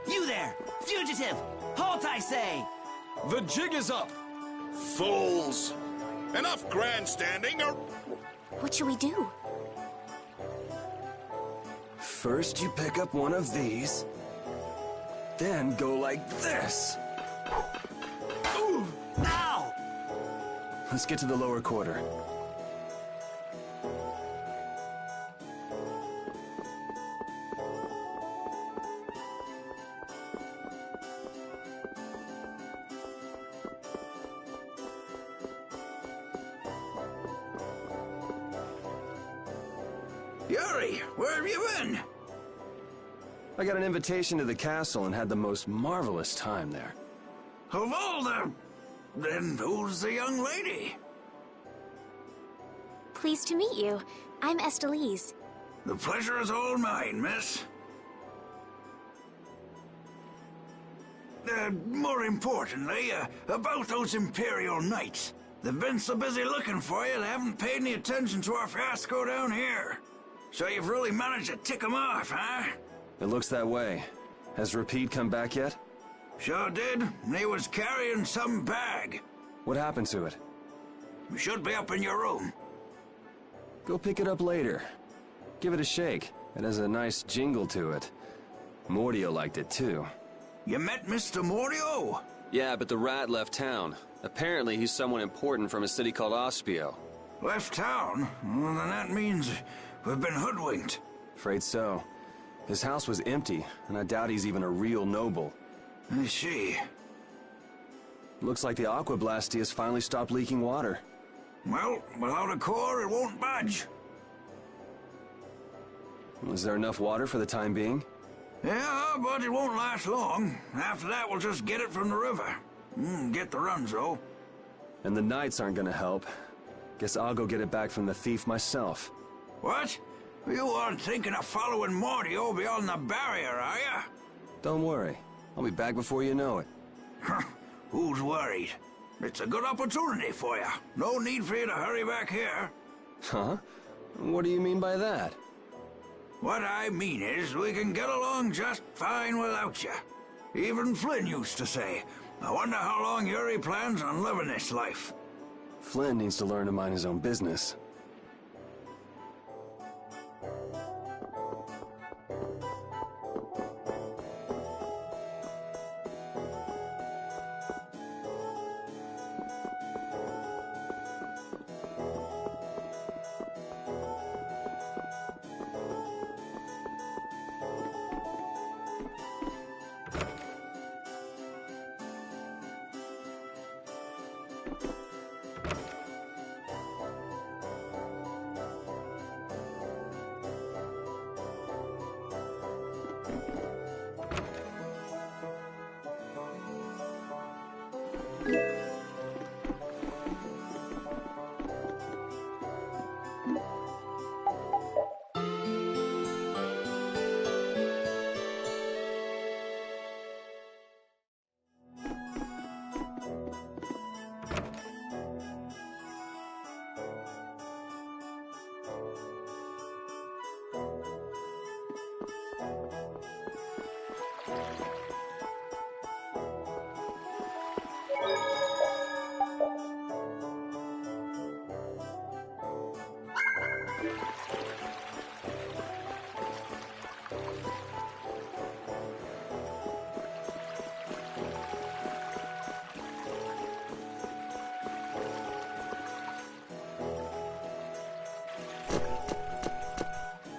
You there! Fugitive! Halt, I say! The jig is up! Fools! Enough grandstanding or... What should we do? First you pick up one of these, then go like this. Ooh! Ow! Let's get to the lower quarter. Yuri, where have you been? I got an invitation to the castle and had the most marvelous time there. Of all the... Then who's the young lady? Pleased to meet you. I'm Estelise. The pleasure is all mine, miss. More importantly, about those Imperial Knights. They've been so busy looking for you, they haven't paid any attention to our fiasco down here. So you've really managed to tick them off, huh? It looks that way. Has Rapide come back yet? Sure did. He was carrying some bag. What happened to it? It should be up in your room. Go pick it up later. Give it a shake. It has a nice jingle to it. Mordio liked it too. You met Mr. Mordio? Yeah, but the rat left town. Apparently he's someone important from a city called Ospio. Left town? Well, then that means we've been hoodwinked. Afraid so. His house was empty, and I doubt he's even a real noble. I see. Looks like the Aqua Blastia's finally stopped leaking water. Well, without a core, it won't budge. Is there enough water for the time being? Yeah, but it won't last long. After that, we'll just get it from the river. Get the runs, though. And the knights aren't gonna help. Guess I'll go get it back from the thief myself. What? You aren't thinking of following Mordio beyond the barrier, are ya? Don't worry. I'll be back before you know it. Who's worried? It's a good opportunity for you. No need for you to hurry back here. Huh? What do you mean by that? What I mean is, we can get along just fine without you. Even Flynn used to say, I wonder how long Yuri plans on living this life. Flynn needs to learn to mind his own business.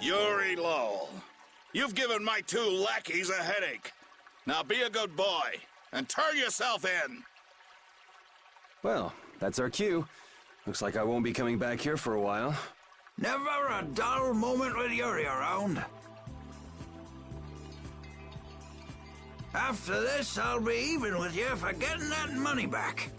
Yuri Lowell, you've given my two lackeys a headache. Now be a good boy and turn yourself in. Well, that's our cue. Looks like I won't be coming back here for a while. Never a dull moment with Yuri around. After this, I'll be even with you for getting that money back.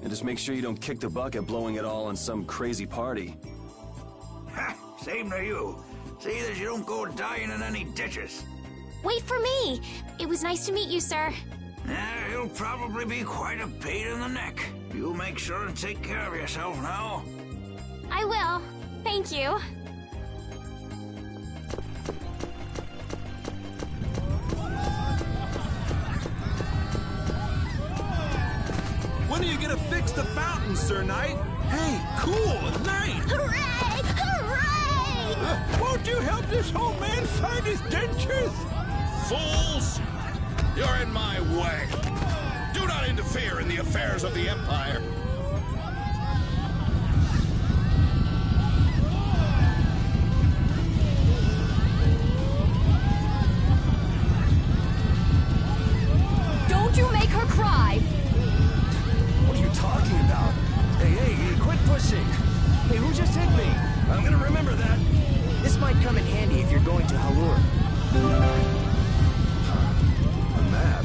And just make sure you don't kick the bucket blowing it all on some crazy party. Ha! Same to you. See that you don't go dying in any ditches. Wait for me! It was nice to meet you, sir. You'll probably be quite a pain in the neck. You make sure and take care of yourself now. I will. Thank you. When are you gonna fix the fountain, Sir Knight? Hey, cool, Knight! Hooray! Hooray! Won't you help this old man find his dentures? Fools! You're in my way. Do not interfere in the affairs of the Empire. Don't you make her cry! What are you talking about? Hey, quit pushing! Hey, who just hit me? I'm gonna remember that. This might come in handy if you're going to Halur. A map?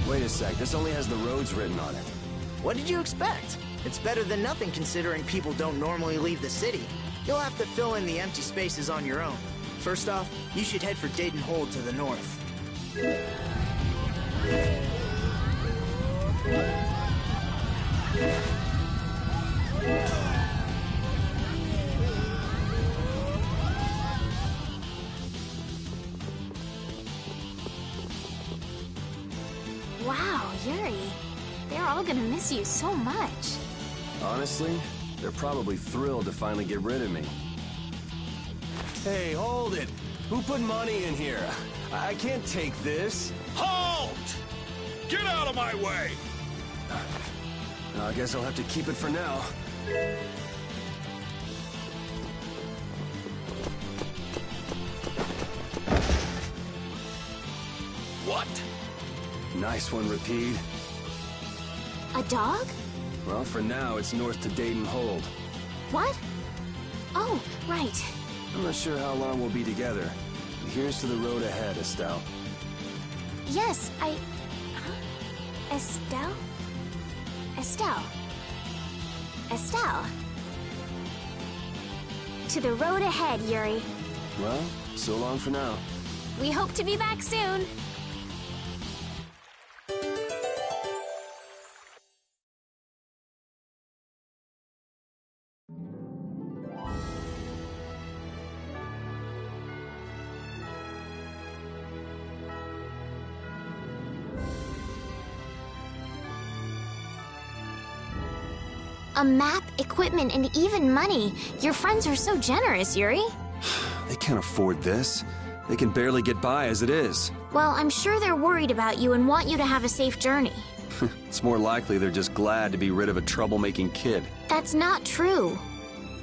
Wait a sec, this only has the roads written on it. What did you expect? It's better than nothing considering people don't normally leave the city. You'll have to fill in the empty spaces on your own. First off, you should head for Dayton Hold to the north. Wow, Yuri. They're all gonna miss you so much. Honestly, they're probably thrilled to finally get rid of me. Hey, hold it! Who put money in here? I can't take this. Halt! Get out of my way! I guess I'll have to keep it for now. What? Nice one, Rapide. A dog? Well, for now, it's north to Dayton Hold. What? Oh, right. I'm not sure how long we'll be together. Here's to the road ahead, Estelle. Yes, Huh? Estelle? Estelle. Estelle. To the road ahead, Yuri. Well, so long for now. We hope to be back soon. A map, equipment, and even money. Your friends are so generous, Yuri. They can't afford this. They can barely get by as it is. Well, I'm sure they're worried about you and want you to have a safe journey. It's more likely they're just glad to be rid of a troublemaking kid. That's not true.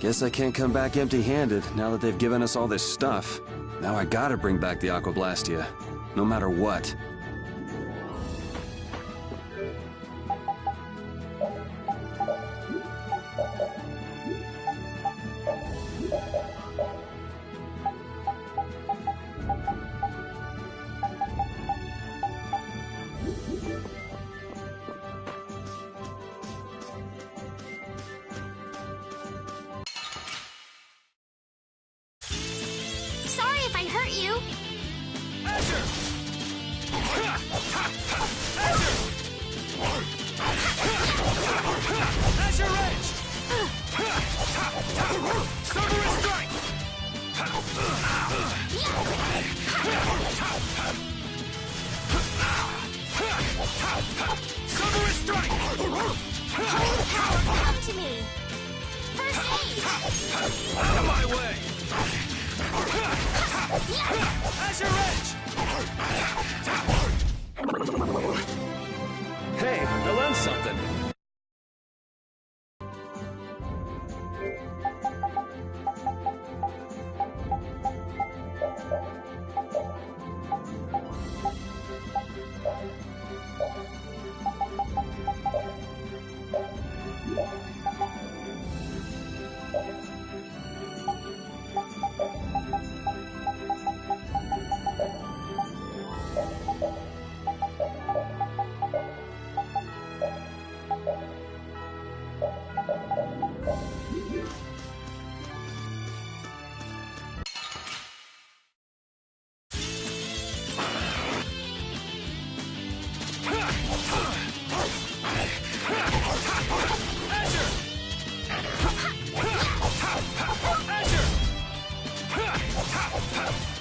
Guess I can't come back empty-handed now that they've given us all this stuff. Now I gotta bring back the Aqua Blastia, no matter what. Sorry if I hurt you. Azure! Azure Edge! Cerberus Strike! Cerberus Strike! Holy power, come to me. First aid. Out of my way! Azure Edge! Hey, I learned something.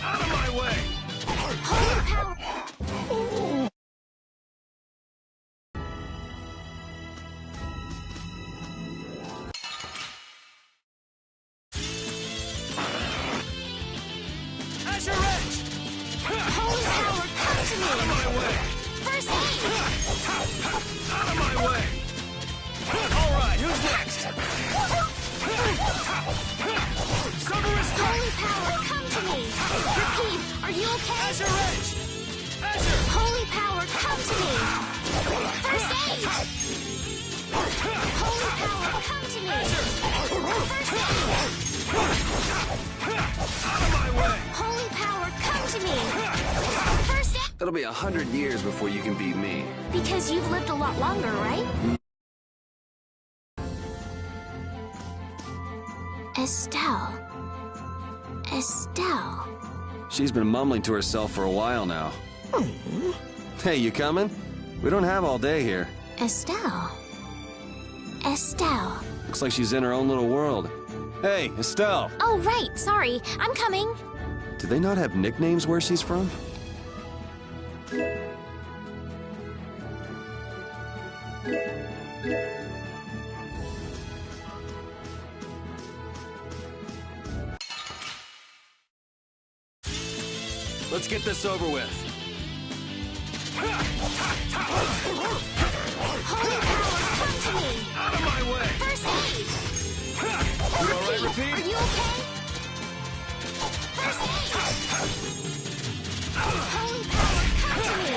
Out of my way! Holy power. Azure Edge! Holy power, come to me. Out of my way! First aid. Out of my way! All right, who's next? Cerberus Strike! Holy power, come to me. Repeat, are you okay? Azure Edge! Azure! Holy power, come to me. First aid. Holy power, come to me. First aid. Out of my way! Holy power, come to me. First aid. It'll be 100 years before you can beat me. Because you've lived a lot longer, right? Estelle. Estelle. She's been mumbling to herself for a while now. Hey, you coming? We don't have all day here. Estelle. Estelle. Looks like she's in her own little world. Hey, Estelle! Oh, right. Sorry. I'm coming. Do they not have nicknames where she's from? Let's get this over with. Holy power, come to me. Out of my way! First aid. You all right, Repeat? Are you okay? First aid. Holy power, come to me.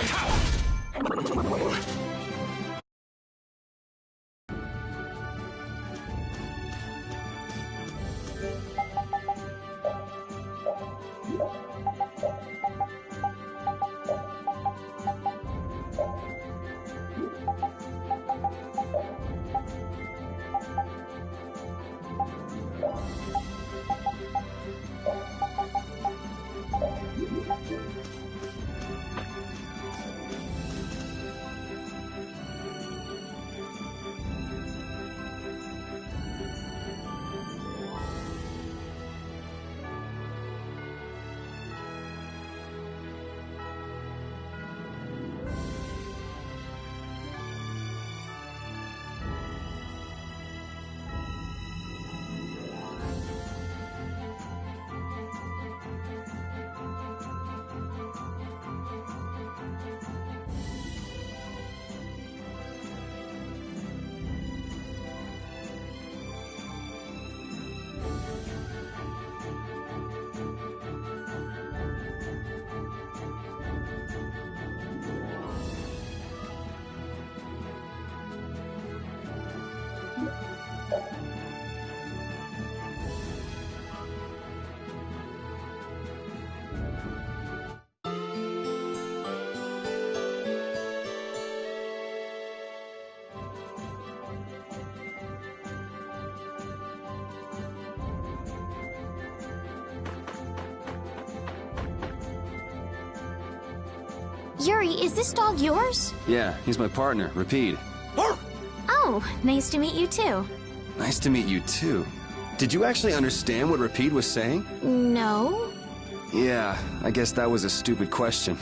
Yuri, is this dog yours? Yeah, he's my partner, Rapide. Oh, nice to meet you too. Nice to meet you too. Did you actually understand what Rapide was saying? No. Yeah, I guess that was a stupid question.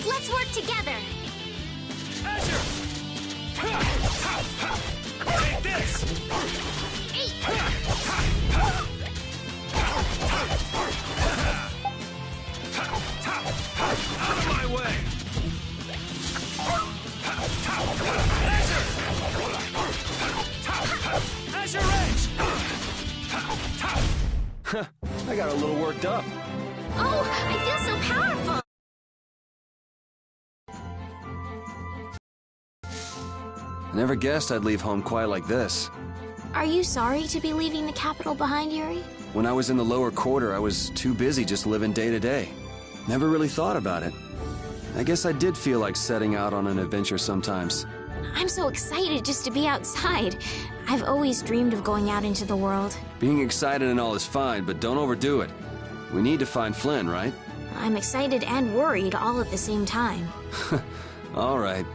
Let's work together. Azure! Take this! Out of my way! Azure! Azure Edge! I got a little worked up. Oh, I feel so powerful. I never guessed I'd leave home quite like this. Are you sorry to be leaving the capital behind, Yuri? When I was in the lower quarter, I was too busy just living day to day. Never really thought about it. I guess I did feel like setting out on an adventure sometimes. I'm so excited just to be outside. I've always dreamed of going out into the world. Being excited and all is fine, but don't overdo it. We need to find Flynn, right? I'm excited and worried all at the same time. All right.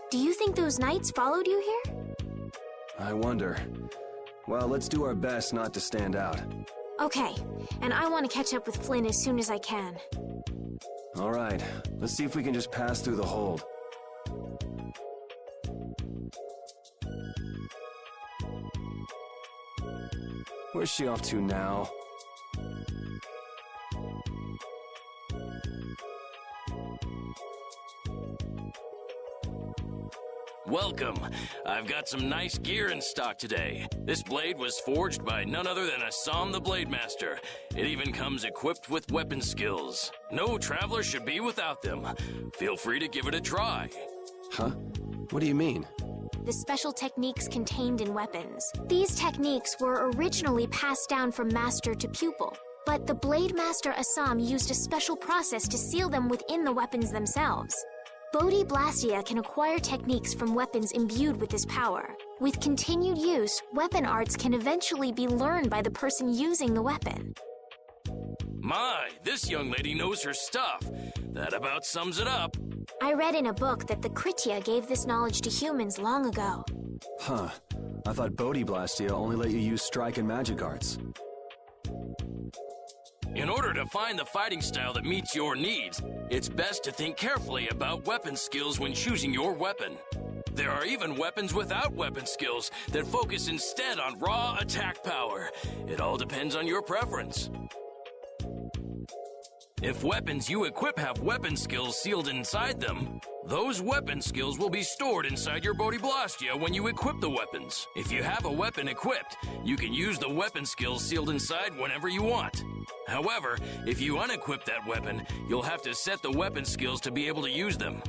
Do you think those knights followed you here? I wonder. Well, let's do our best not to stand out. Okay, and I want to catch up with Flynn as soon as I can. All right, let's see if we can just pass through the hold. Where's she off to now? Welcome. I've got some nice gear in stock today. This blade was forged by none other than Assam the Blade Master. It even comes equipped with weapon skills. No traveler should be without them. Feel free to give it a try. Huh? What do you mean? The special techniques contained in weapons. These techniques were originally passed down from master to pupil, but the Blade Master Assam used a special process to seal them within the weapons themselves. Bodhi Blastia can acquire techniques from weapons imbued with this power. With continued use, weapon arts can eventually be learned by the person using the weapon. My, this young lady knows her stuff. That about sums it up. I read in a book that the Kritya gave this knowledge to humans long ago. Huh. I thought Bodhi Blastia only let you use strike and magic arts. In order to find the fighting style that meets your needs, it's best to think carefully about weapon skills when choosing your weapon. There are even weapons without weapon skills that focus instead on raw attack power. It all depends on your preference. If weapons you equip have weapon skills sealed inside them, those weapon skills will be stored inside your Bodhi Blastia when you equip the weapons. If you have a weapon equipped, you can use the weapon skills sealed inside whenever you want. However, if you unequip that weapon, you'll have to set the weapon skills to be able to use them.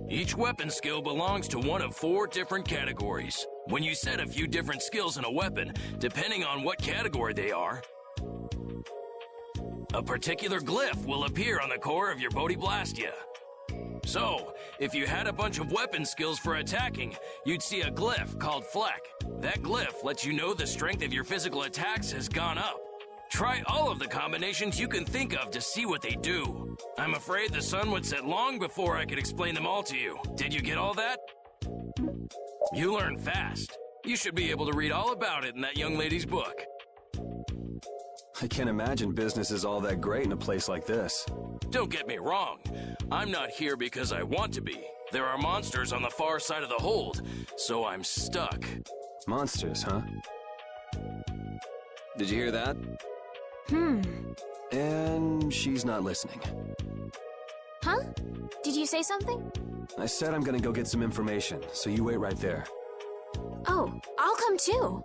Each weapon skill belongs to one of 4 different categories. When you set a few different skills in a weapon, depending on what category they are, a particular glyph will appear on the core of your Bodhi Blastia. So, if you had a bunch of weapon skills for attacking, you'd see a glyph called Fleck. That glyph lets you know the strength of your physical attacks has gone up. Try all of the combinations you can think of to see what they do. I'm afraid the sun would set long before I could explain them all to you. Did you get all that? You learn fast. You should be able to read all about it in that young lady's book. I can't imagine business is all that great in a place like this. Don't get me wrong. I'm not here because I want to be. There are monsters on the far side of the hold, so I'm stuck. Monsters, huh? Did you hear that? And she's not listening. Huh? Did you say something? I said I'm gonna go get some information, so you wait right there. Oh, I'll come too.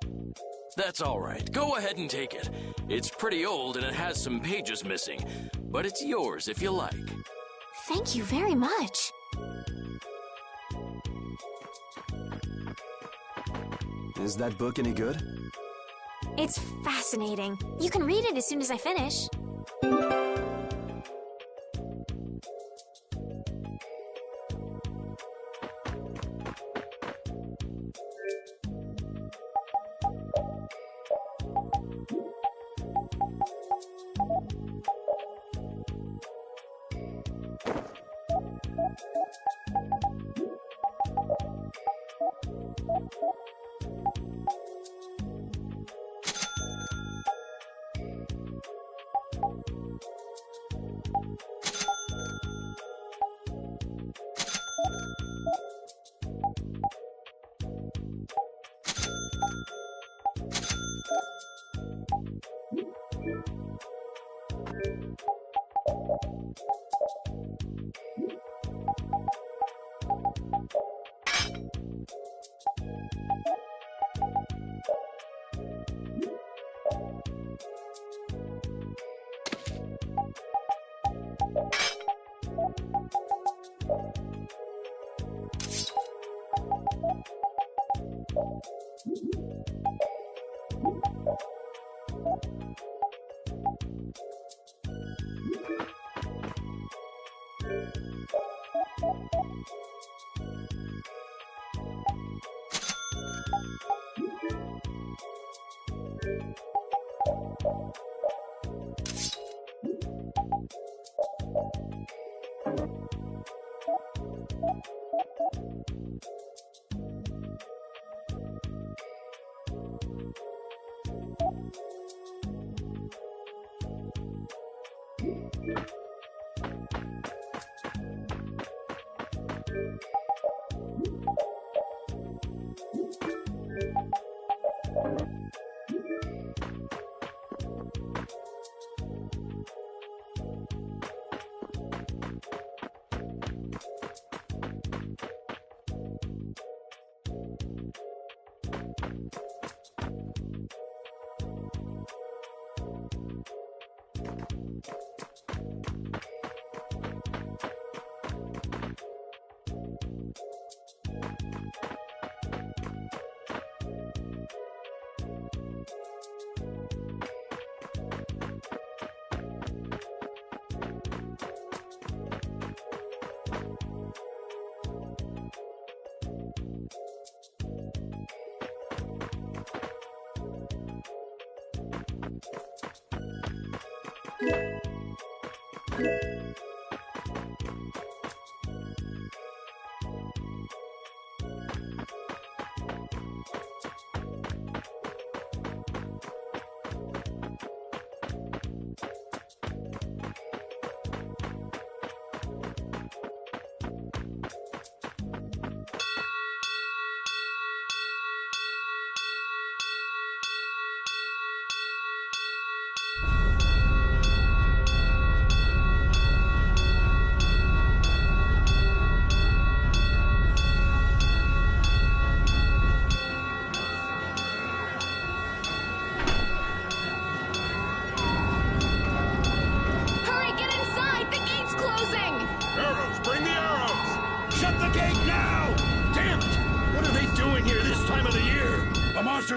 That's all right. Go ahead and take it. It's pretty old and it has some pages missing, but it's yours if you like. Thank you very much. Is that book any good? It's fascinating. You can read it as soon as I finish.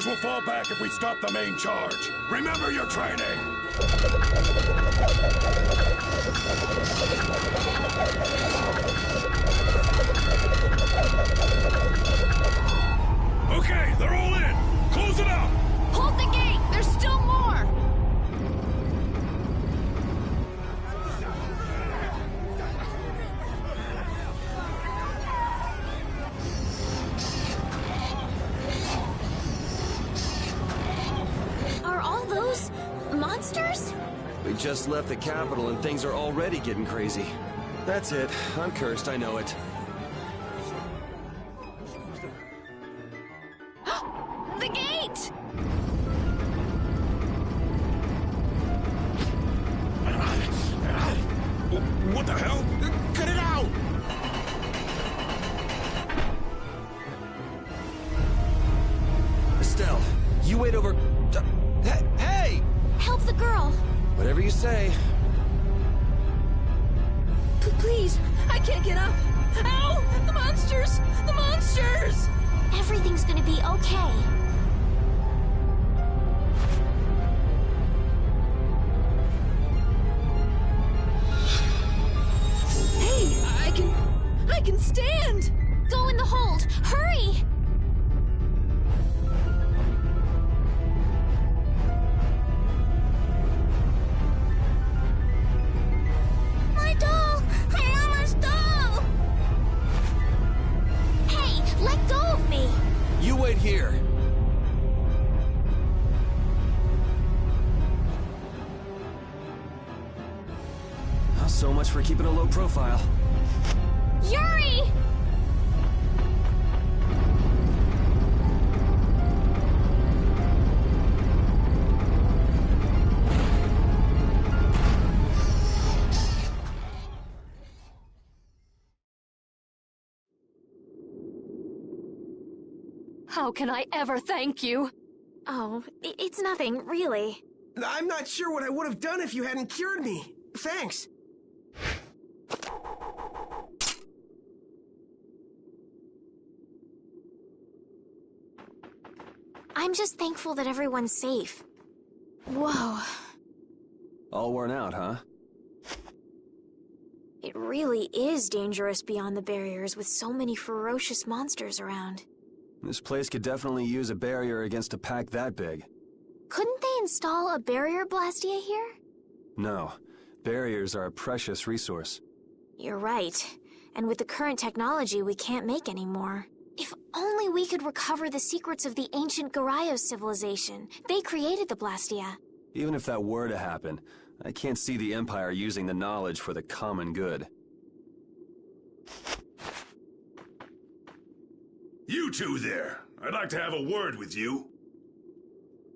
Will fall back if we stop the main charge. Remember your training! Okay, they're all in! Close it up! Hold the gate! There's still more! just left the capital and things are already getting crazy. That's it. I'm cursed, I know it. The gate! What the hell? Cut it out! Estelle, you wait over... Hey! Help the girl! Whatever you say. Please, I can't get up. Ow! The monsters! The monsters! Everything's gonna be okay. Hey, I can stand! Go in the hold! Hurry! My doll! My mama's doll! Hey, let go of me! You wait here. So much for keeping a low profile. Yuri! How can I ever thank you? Oh, it's nothing, really. I'm not sure what I would have done if you hadn't cured me. Thanks. I'm just thankful that everyone's safe. Whoa. All worn out, huh? It really is dangerous beyond the barriers with so many ferocious monsters around. This place could definitely use a barrier against a pack that big. Couldn't they install a barrier Blastia here? No. Barriers are a precious resource. You're right. And with the current technology, we can't make any more. If only we could recover the secrets of the ancient Garayos civilization. They created the Blastia. Even if that were to happen, I can't see the Empire using the knowledge for the common good. You two there. I'd like to have a word with you.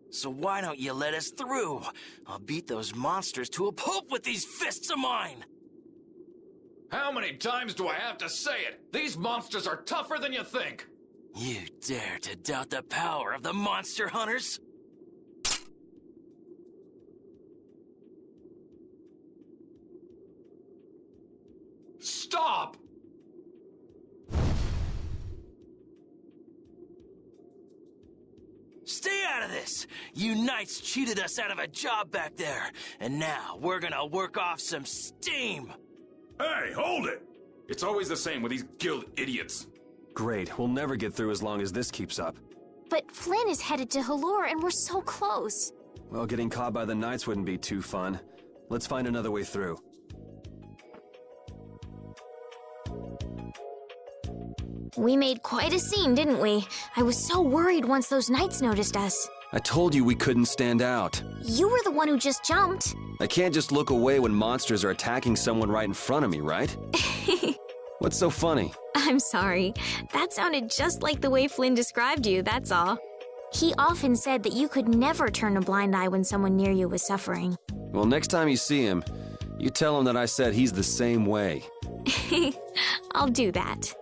So why don't you let us through? I'll beat those monsters to a pulp with these fists of mine! How many times do I have to say it? These monsters are tougher than you think! You dare to doubt the power of the monster hunters? Stop! Stay out of this! You knights cheated us out of a job back there, and now we're gonna work off some steam! Hey, hold it! It's always the same with these guild idiots. Great, we'll never get through as long as this keeps up. But Flynn is headed to Halor and we're so close. Well, getting caught by the knights wouldn't be too fun. Let's find another way through. We made quite a scene, didn't we? I was so worried once those knights noticed us. I told you we couldn't stand out. You were the one who just jumped. I can't just look away when monsters are attacking someone right in front of me, right? What's so funny? I'm sorry. That sounded just like the way Flynn described you, that's all. He often said that you could never turn a blind eye when someone near you was suffering. Well, next time you see him, you tell him that I said he's the same way. I'll do that.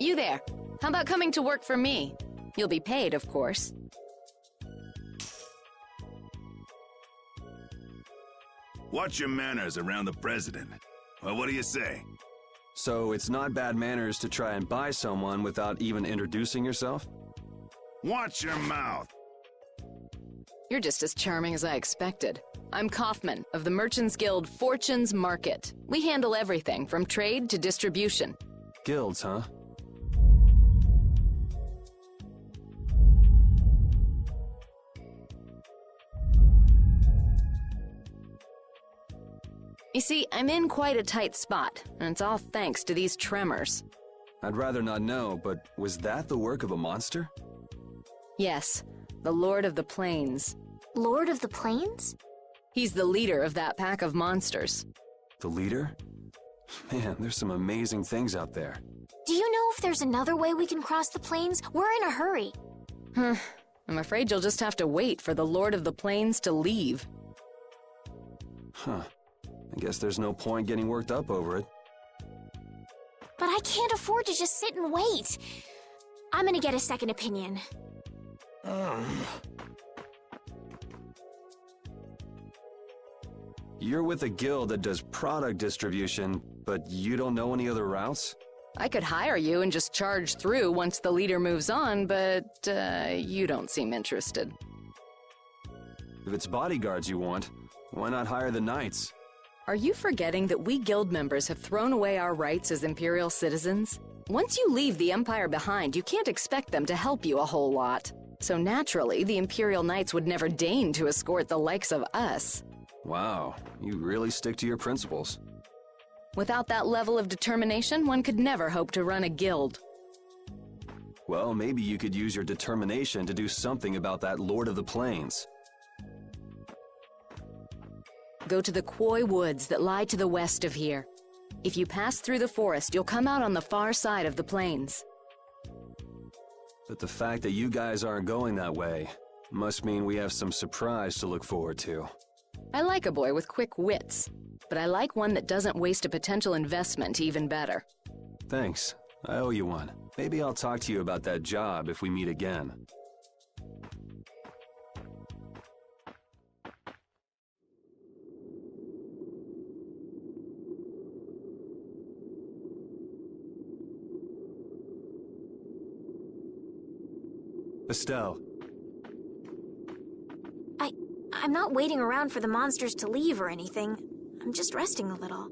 You there. How about coming to work for me? You'll be paid, of course. Watch your manners around the president. Well, what do you say? So it's not bad manners to try and buy someone without even introducing yourself? Watch your mouth. You're just as charming as I expected. I'm Kaufman of the Merchants Guild Fortune's Market. We handle everything from trade to distribution. Guilds, huh? You see, I'm in quite a tight spot, and it's all thanks to these tremors. I'd rather not know, but was that the work of a monster? Yes, the Lord of the Plains. Lord of the Plains? He's the leader of that pack of monsters. The leader? Man, there's some amazing things out there. Do you know if there's another way we can cross the plains? We're in a hurry. I'm afraid you'll just have to wait for the Lord of the Plains to leave. Huh. I guess there's no point getting worked up over it. But I can't afford to just sit and wait. I'm gonna get a second opinion. You're with a guild that does product distribution, but you don't know any other routes? I could hire you and just charge through once the leader moves on, but you don't seem interested. If it's bodyguards you want, why not hire the knights? Are you forgetting that we guild members have thrown away our rights as Imperial citizens? Once you leave the Empire behind, you can't expect them to help you a whole lot. So naturally, the Imperial Knights would never deign to escort the likes of us. Wow, you really stick to your principles. Without that level of determination, one could never hope to run a guild. Well, maybe you could use your determination to do something about that Lord of the Plains. Go to the Koi Woods that lie to the west of here. If you pass through the forest, you'll come out on the far side of the plains. But the fact that you guys aren't going that way must mean we have some surprise to look forward to. I like a boy with quick wits, but I like one that doesn't waste a potential investment even better. Thanks. I owe you one. Maybe I'll talk to you about that job if we meet again. Estelle. I'm not waiting around for the monsters to leave or anything. I'm just resting a little.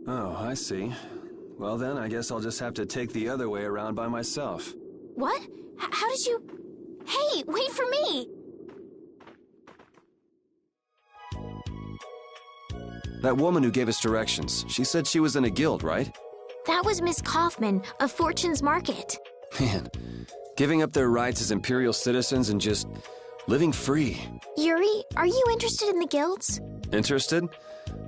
Oh, I see. Well then, I guess I'll just have to take the other way around by myself. What? How did you... Hey, wait for me! That woman who gave us directions, she said she was in a guild, right? That was Miss Kaufman of Fortune's Market. Man, giving up their rights as Imperial citizens and just living free. Yuri, are you interested in the guilds? Interested?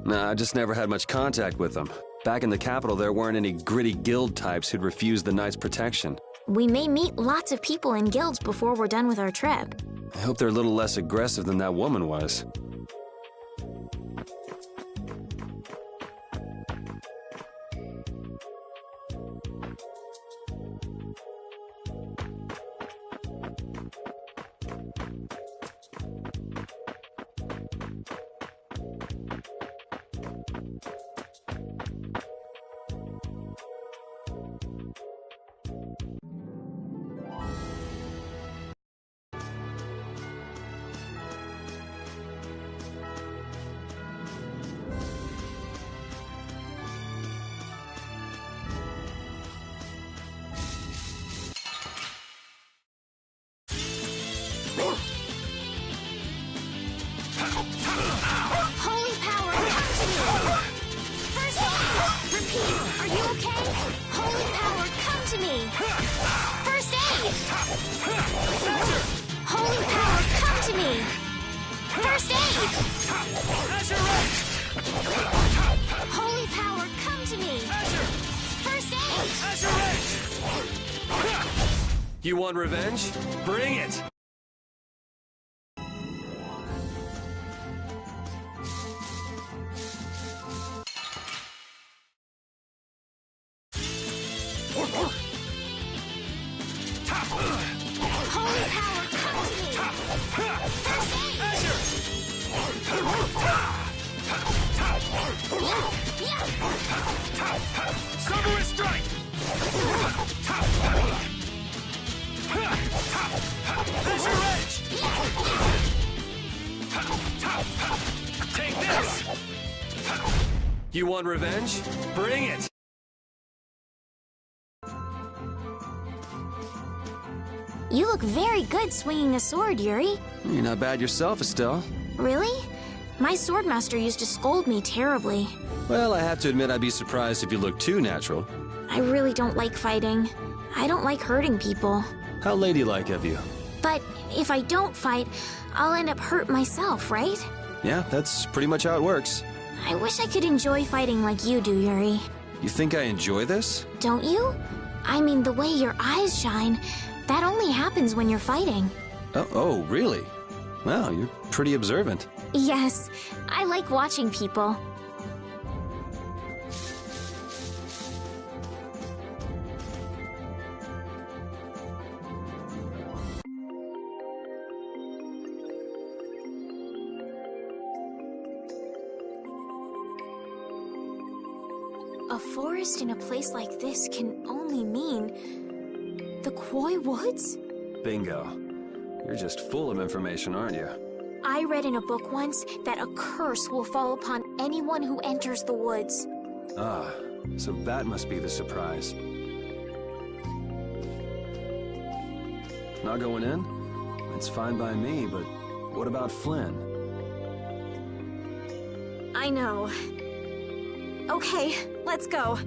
Nah, I just never had much contact with them. Back in the capital, there weren't any gritty guild types who'd refuse the Knights' protection. We may meet lots of people in guilds before we're done with our trip. I hope they're a little less aggressive than that woman was. Holy power, come to me! First aid! Repeat, are you okay? Holy power, come to me! First aid! Holy power, come to me! First aid! Holy power, come to me! First aid! You want revenge? Bring it! You want revenge? Bring it! You look very good swinging a sword, Yuri. You're not bad yourself, Estelle. Really? My swordmaster used to scold me terribly. Well, I have to admit I'd be surprised if you looked too natural. I really don't like fighting. I don't like hurting people. How ladylike of you. But if I don't fight, I'll end up hurt myself, right? Yeah, that's pretty much how it works. I wish I could enjoy fighting like you do, Yuri. You think I enjoy this? Don't you? I mean, the way your eyes shine, that only happens when you're fighting. Oh, really? Wow, you're pretty observant. Yes, I like watching people. A forest in a place like this can only mean the Koi Woods? Bingo. You're just full of information, aren't you? I read in a book once that a curse will fall upon anyone who enters the woods. Ah, so that must be the surprise. Not going in? It's fine by me, but what about Flynn? I know. Okay, let's go.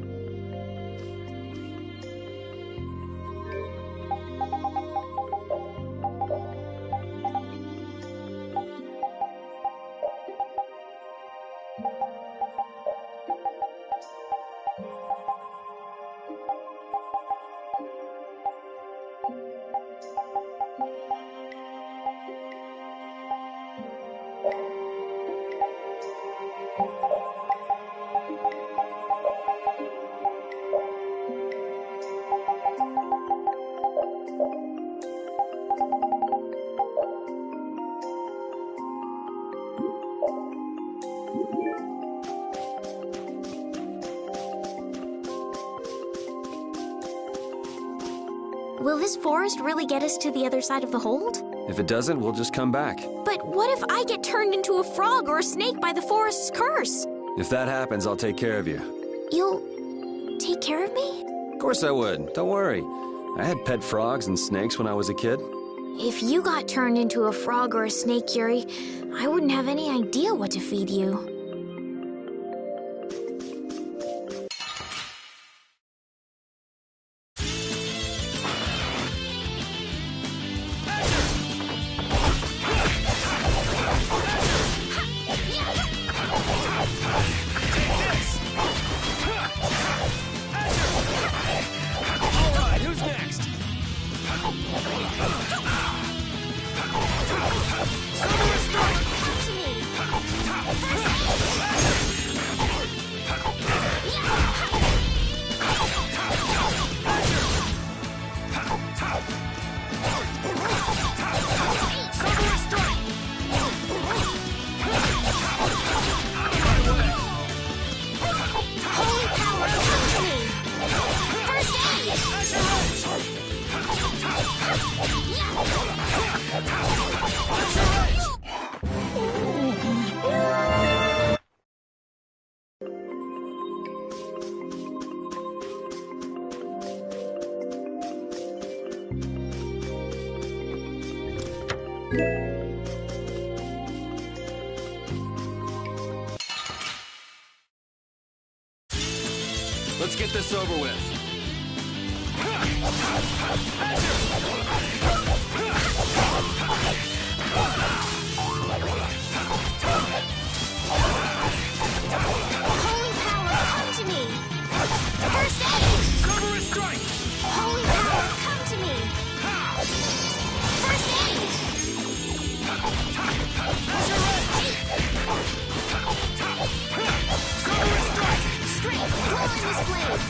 Will this forest really get us to the other side of the hold? If it doesn't, we'll just come back. But what if I get turned into a frog or a snake by the forest's curse? If that happens, I'll take care of you. You'll take care of me? Of course I would. Don't worry. I had pet frogs and snakes when I was a kid. If you got turned into a frog or a snake, Yuri, I wouldn't have any idea what to feed you. Let's get this over with. Holy power, come to me! First aid! Cover a strike! Holy power, come to me! First aid! Cover a strike! Strength, dwell in this blade!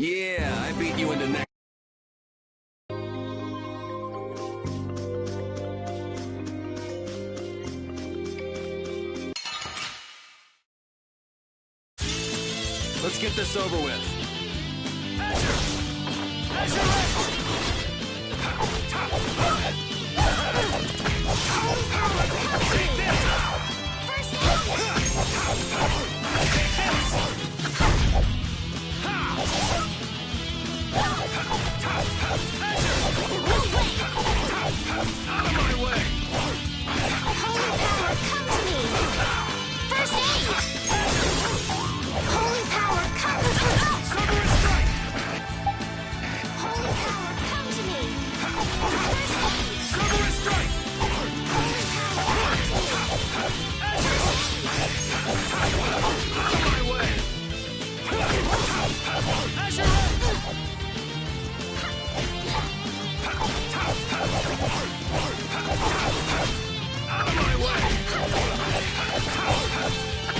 Yeah, I beat you into next. Let's get this over with. Out of my way! Holy power, come to me! First aid! Holy power, come to me! Cerberus strike! Holy power, come to me! First aid! Cerberus strike! Holy power, come to me! Out of my way! Azure Edge! Out of my way!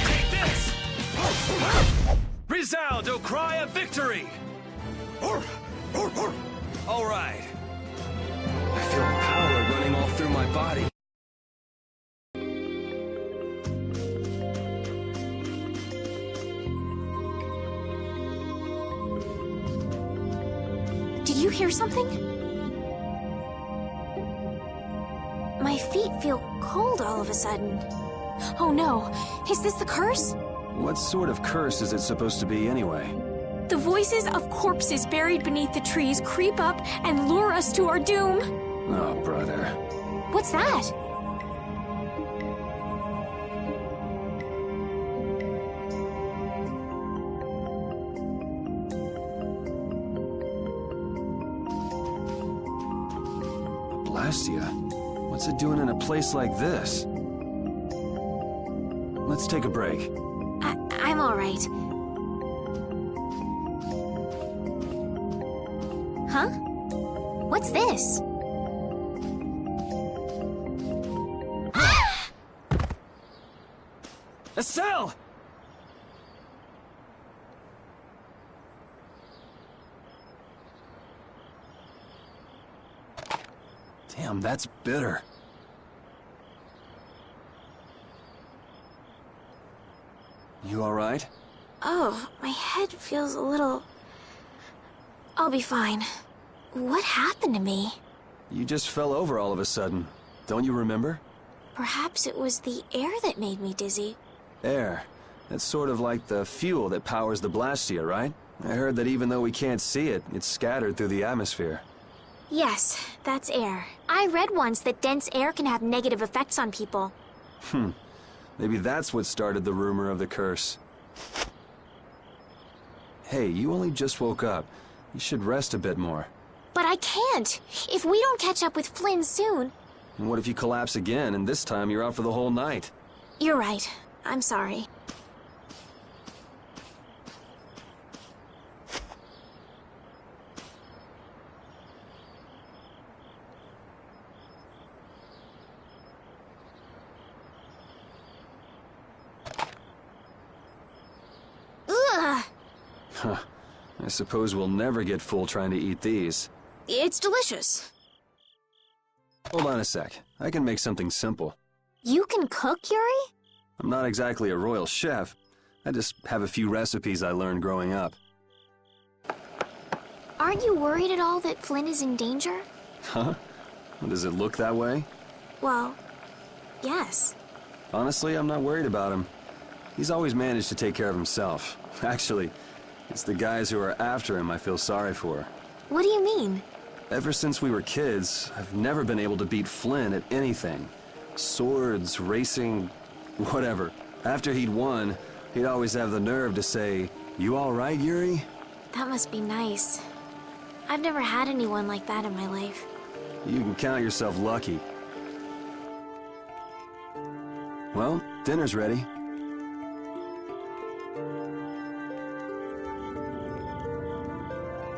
Take this! Resound, O cry of victory! All right. I feel power running all through my body. Did you hear something? My feet feel cold all of a sudden. Oh no, is this the curse? What sort of curse is it supposed to be anyway? The voices of corpses buried beneath the trees creep up and lure us to our doom. Oh, brother. What's that? Blastia? What's it doing in a place like this? Let's take a break. I'm all right. Huh? What's this? Estelle! Damn, that's bitter. You all right? Oh, my head feels a little... I'll be fine. What happened to me? You just fell over all of a sudden. Don't you remember? Perhaps it was the air that made me dizzy. Air. That's sort of like the fuel that powers the Blastia, right? I heard that even though we can't see it, it's scattered through the atmosphere. Yes, that's air. I read once that dense air can have negative effects on people. Maybe that's what started the rumor of the curse. Hey, you only just woke up. You should rest a bit more. But I can't! If we don't catch up with Flynn soon... And what if you collapse again, and this time you're out for the whole night? You're right. I'm sorry. Ugh! Huh. I suppose we'll never get full trying to eat these. It's delicious. Hold on a sec. I can make something simple. You can cook, Yuri? I'm not exactly a royal chef. I just have a few recipes I learned growing up. Aren't you worried at all that Flynn is in danger? Huh? Does it look that way? Well, yes. Honestly, I'm not worried about him. He's always managed to take care of himself. Actually, it's the guys who are after him I feel sorry for. What do you mean? Ever since we were kids, I've never been able to beat Flynn at anything. Swords, racing, whatever. After he'd won, he'd always have the nerve to say, "You all right, Yuri?" That must be nice. I've never had anyone like that in my life. You can count yourself lucky. Well, dinner's ready.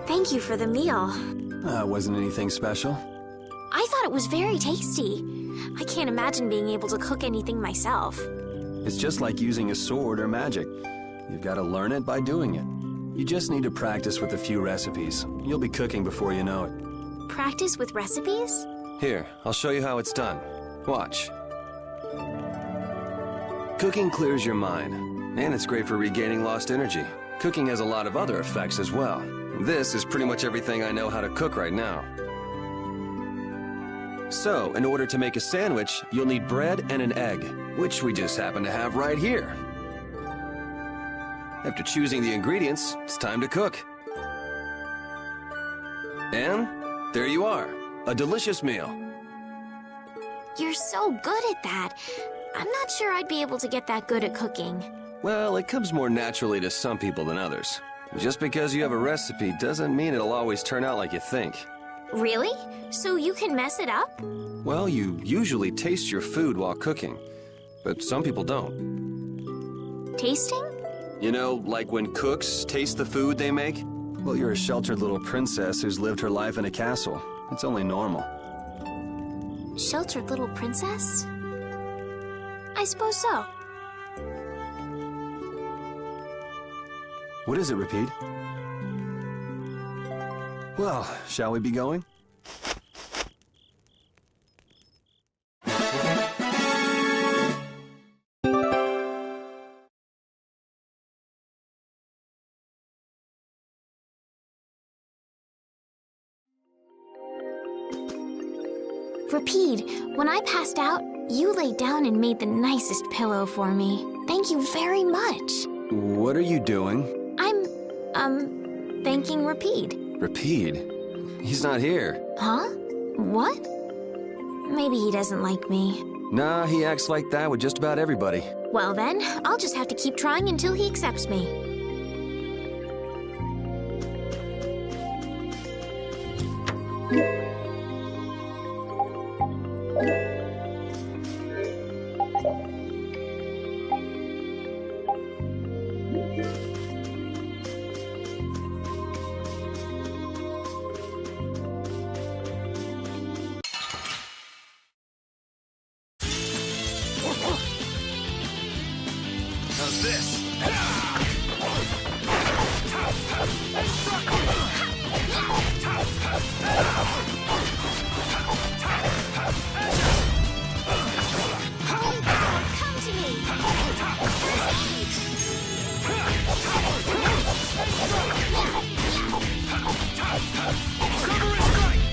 Thank you for the meal. Wasn't anything special. I thought it was very tasty. I can't imagine being able to cook anything myself. It's just like using a sword or magic. You've got to learn it by doing it. You just need to practice with a few recipes. You'll be cooking before you know it. Practice with recipes? Here, I'll show you how it's done. Watch. Cooking clears your mind, and it's great for regaining lost energy. Cooking has a lot of other effects as well. This is pretty much everything I know how to cook right now. So, in order to make a sandwich, you'll need bread and an egg, which we just happen to have right here. After choosing the ingredients, it's time to cook. And there you are, a delicious meal. You're so good at that. I'm not sure I'd be able to get that good at cooking. Well, it comes more naturally to some people than others. Just because you have a recipe doesn't mean it'll always turn out like you think. Really? So you can mess it up? Well, you usually taste your food while cooking, but some people don't. Tasting? You know, like when cooks taste the food they make? Well, you're a sheltered little princess who's lived her life in a castle. It's only normal. Sheltered little princess? I suppose so. What is it, Repeat? Well, shall we be going? Repeat, when I passed out, you laid down and made the nicest pillow for me. Thank you very much. What are you doing? I'm, thanking Repeat. Repeat? He's not here. Huh? What? Maybe he doesn't like me. Nah, he acts like that with just about everybody. Well then, I'll just have to keep trying until he accepts me. How's this? Come to me! Cover and strike!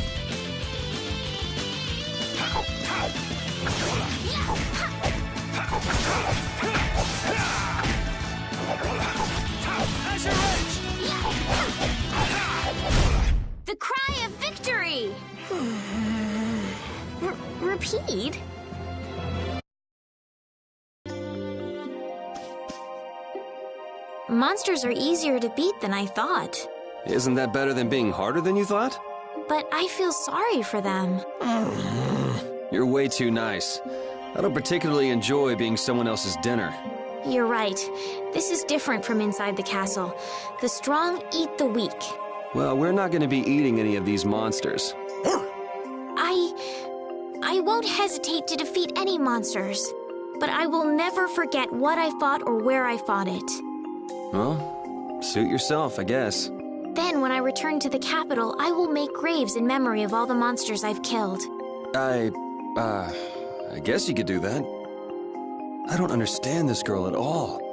Azure Edge! The cry of victory! Repeat? Monsters are easier to beat than I thought. Isn't that better than being harder than you thought? But I feel sorry for them. You're way too nice. I don't particularly enjoy being someone else's dinner. You're right. This is different from inside the castle. The strong eat the weak. Well, we're not going to be eating any of these monsters. I won't hesitate to defeat any monsters. But I will never forget what I fought or where I fought it. Well, suit yourself, I guess. Then, when I return to the capital, I will make graves in memory of all the monsters I've killed. I guess you could do that. I don't understand this girl at all.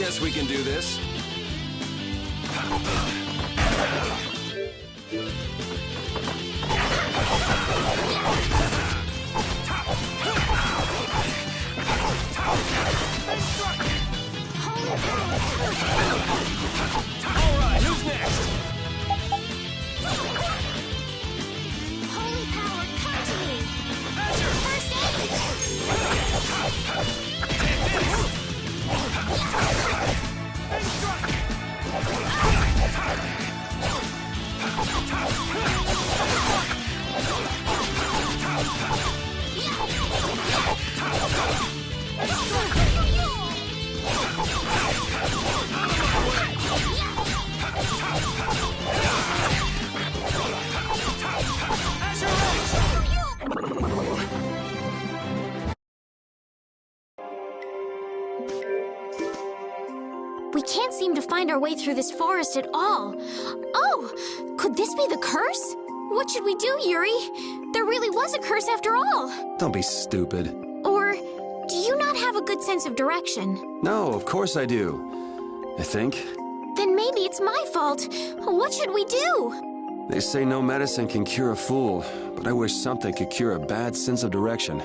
Guess we can do this. Alright, who's next? Holy power, come to me! First aid! We can't seem to find our way through this forest at all. Oh! Could this be the curse? What should we do, Yuri? There really was a curse after all. Don't be stupid. Or do you not have a good sense of direction? No, of course I do. I think. Then maybe it's my fault. What should we do? They say no medicine can cure a fool, but I wish something could cure a bad sense of direction.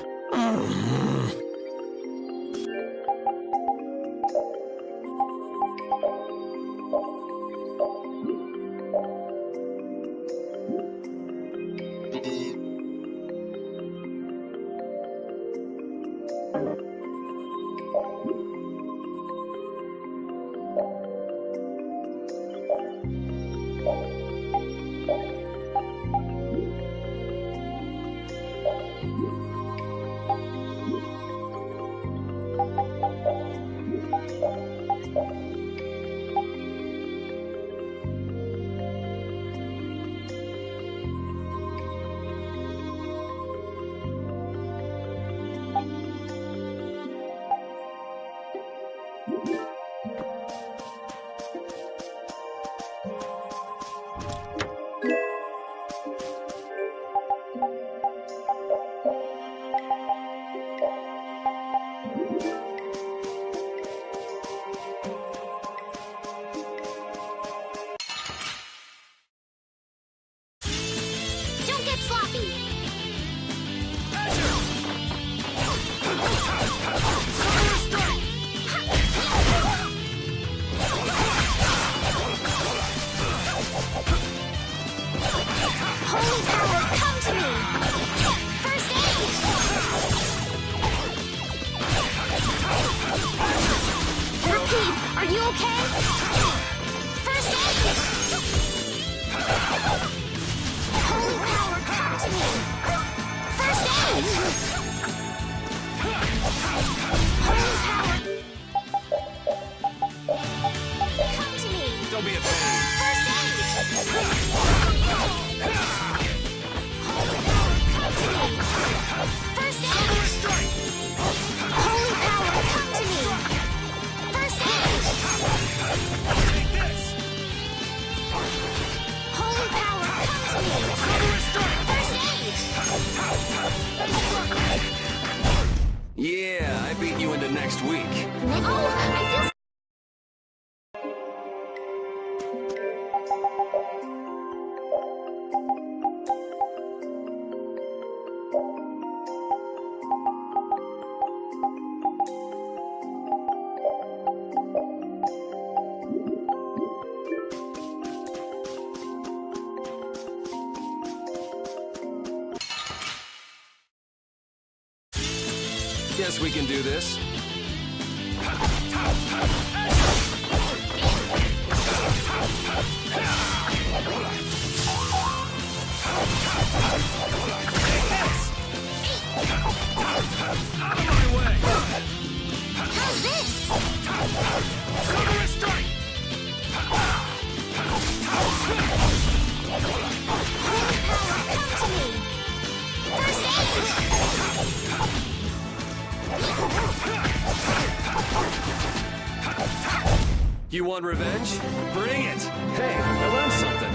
Don't get sloppy! Holy power, come to me! First aid! Repeat, are you okay? First aid! Holy power, come to me! First aid! Holy power! Come to me! Don't be a pain. First aid! Holy power, come to me! First aid! Holy power, come to me! First aid! Take this. Holy power, come to me! First aid! Yeah, I beat you into next week. Oh, I feel Guess we can do this. How's this? Thunderous strike. Holy power, come to me! First aid! You want revenge? Bring it! Hey, I learned something.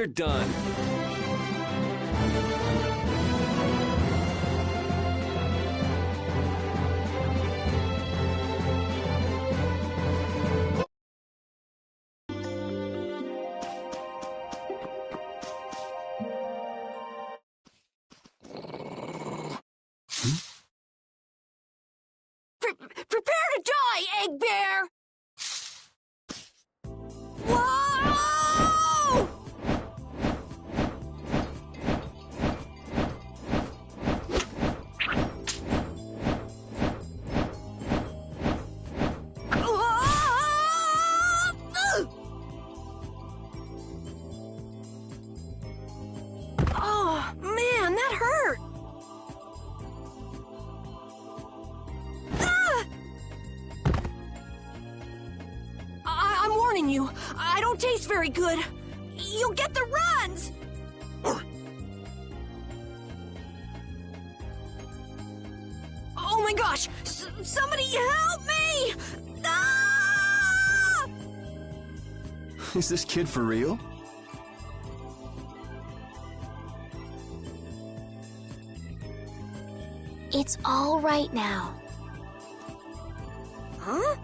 We're done. Prepare to die, Egg Bear! Whoa! Oh, man, that hurt. I'm warning you, I don't taste very good. You'll get the runs! Oh my gosh! Somebody help me! Ah! Is this kid for real? It's all right now. Huh?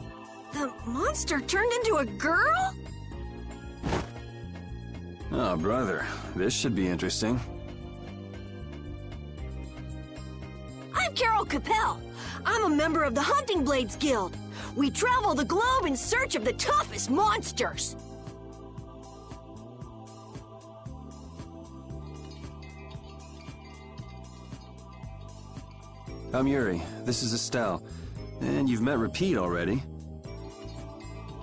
The monster turned into a girl? Oh, brother. This should be interesting. I'm Carol Capel. I'm a member of the Hunting Blades Guild. We travel the globe in search of the toughest monsters. I'm Yuri. This is Estelle. And you've met Repeat already.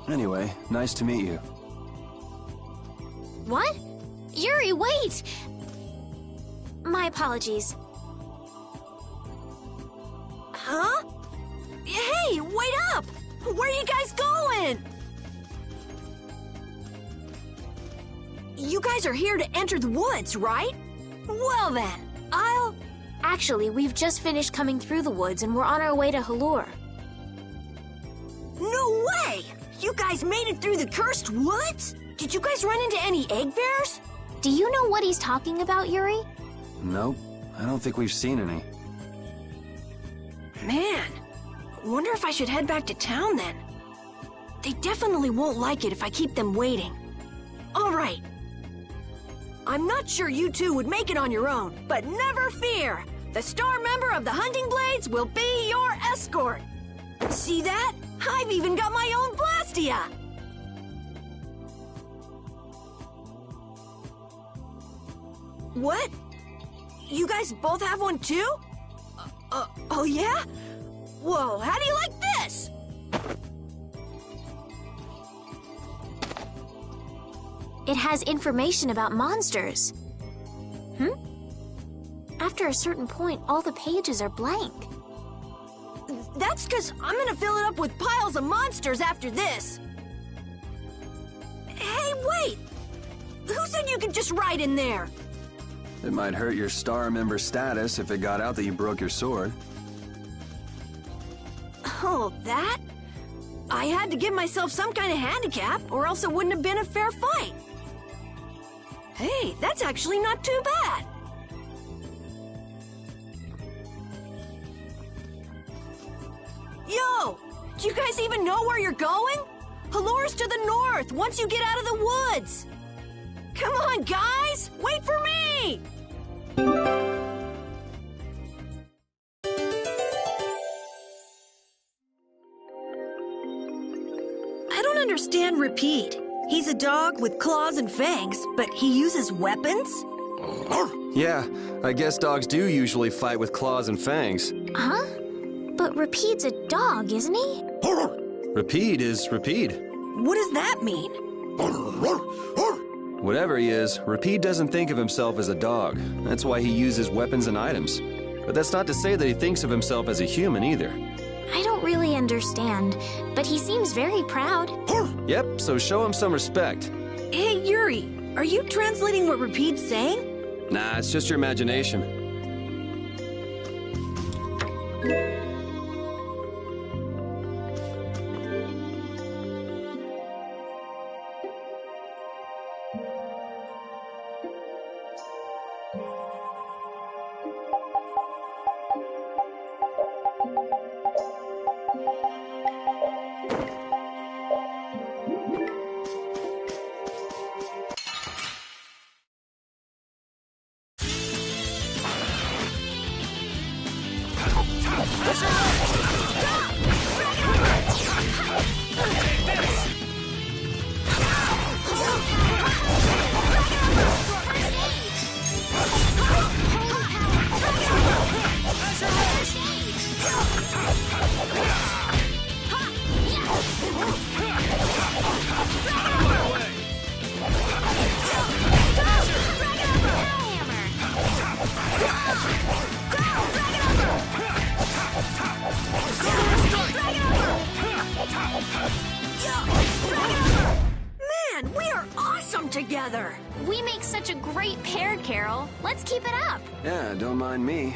Anyway, nice to meet you. What? Yuri, wait! My apologies. Huh? Hey, wait up! Where are you guys going? You guys are here to enter the woods, right? Well then, Actually, we've just finished coming through the woods and we're on our way to Halure. No way! You guys made it through the cursed woods? Did you guys run into any egg bears? Do you know what he's talking about, Yuri? Nope. I don't think we've seen any. Man, wonder if I should head back to town then. They definitely won't like it if I keep them waiting. All right. I'm not sure you two would make it on your own, but never fear. The star member of the Hunting Blades will be your escort. See that? I've even got my own Blastia! What? You guys both have one too? Oh yeah? Whoa, how do you like this? It has information about monsters. After a certain point, all the pages are blank. That's because I'm gonna fill it up with piles of monsters after this. Hey, wait! Who said you could just write in there? It might hurt your star member status if it got out that you broke your sword. Oh, that? I had to give myself some kind of handicap, or else it wouldn't have been a fair fight. Hey, that's actually not too bad. Yo! Do you guys even know where you're going? Halure's to the north, once you get out of the woods. Come on, guys! Wait for me! I don't understand Repeat. He's a dog with claws and fangs, but he uses weapons? Yeah, I guess dogs do usually fight with claws and fangs. Huh? But Repeat's a dog, isn't he? Repeat is Repeat. What does that mean? Whatever he is, Repeat doesn't think of himself as a dog. That's why he uses weapons and items. But that's not to say that he thinks of himself as a human either. I don't really understand, but he seems very proud. Yep, so show him some respect. Hey, Yuri, are you translating what Repeat's saying? Nah, it's just your imagination. Man, we are awesome together! We make such a great pair, Carol. Let's keep it up. Yeah, don't mind me.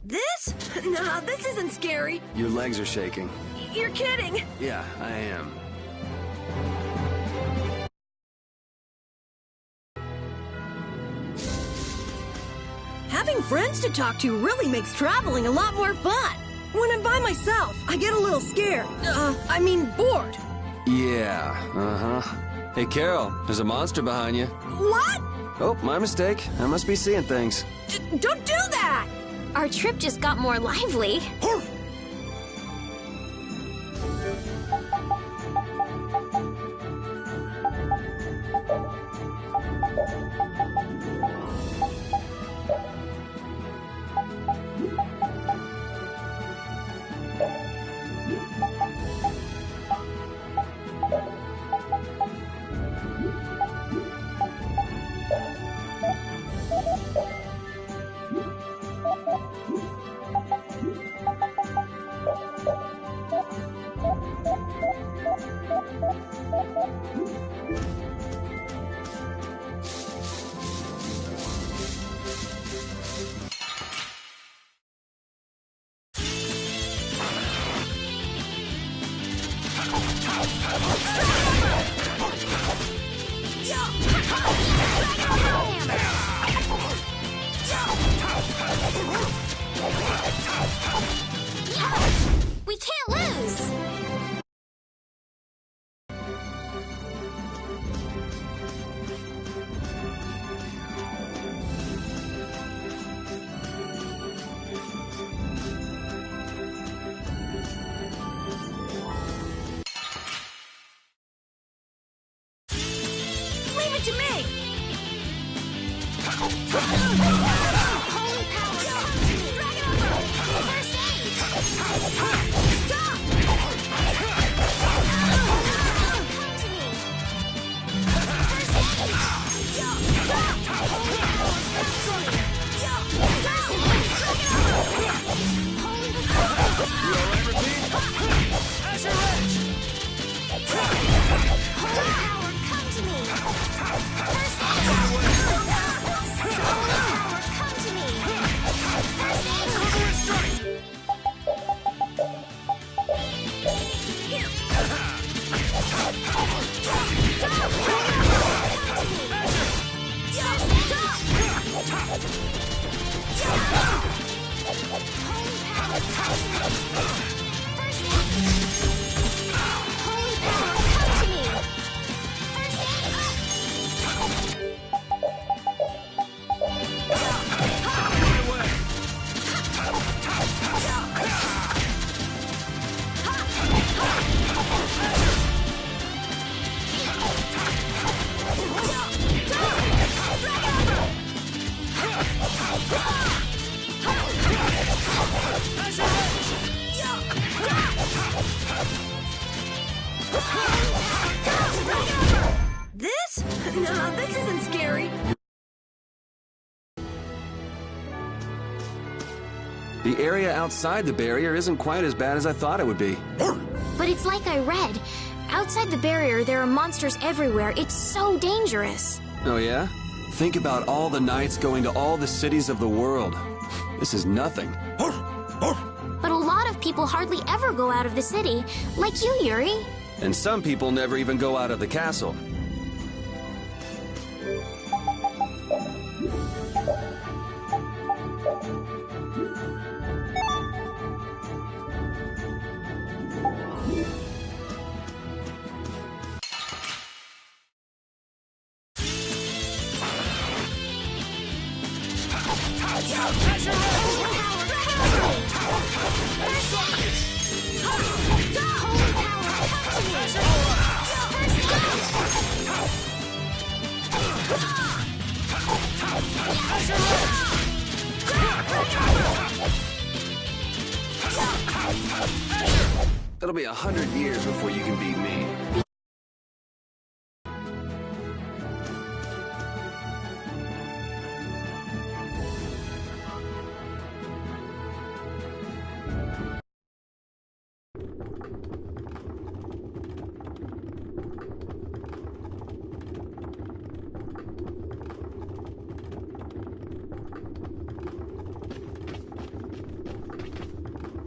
This? Nah, this isn't scary. Your legs are shaking. You're kidding. Yeah, I am. Having friends to talk to really makes traveling a lot more fun. When I'm by myself, I get a little scared. I mean bored. Yeah, uh-huh. Hey, Carol, there's a monster behind you. What? Oh, my mistake. I must be seeing things. Don't do that! Our trip just got more lively. We can't lose! Leave it to me! Holy power comes to me! This? No, this isn't scary. The area outside the barrier isn't quite as bad as I thought it would be. But it's like I read. Outside the barrier, there are monsters everywhere. It's so dangerous. Oh yeah? Think about all the knights going to all the cities of the world. This is nothing. But a lot of people hardly ever go out of the city, like you, Yuri. And some people never even go out of the castle. It'll be 100 years before you can beat me.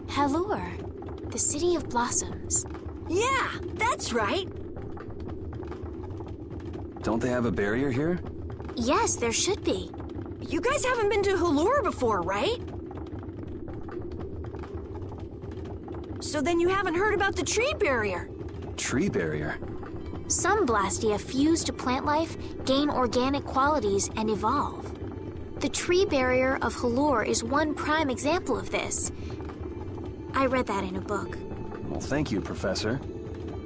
Halure, the city of blossoms. Yeah, that's right. Don't they have a barrier here? Yes, there should be. You guys haven't been to Halure before, right? So then you haven't heard about the tree barrier. Tree barrier? Some Blastia fuse to plant life, gain organic qualities, and evolve. The tree barrier of Halure is one prime example of this. I read that in a book. Well, thank you, Professor.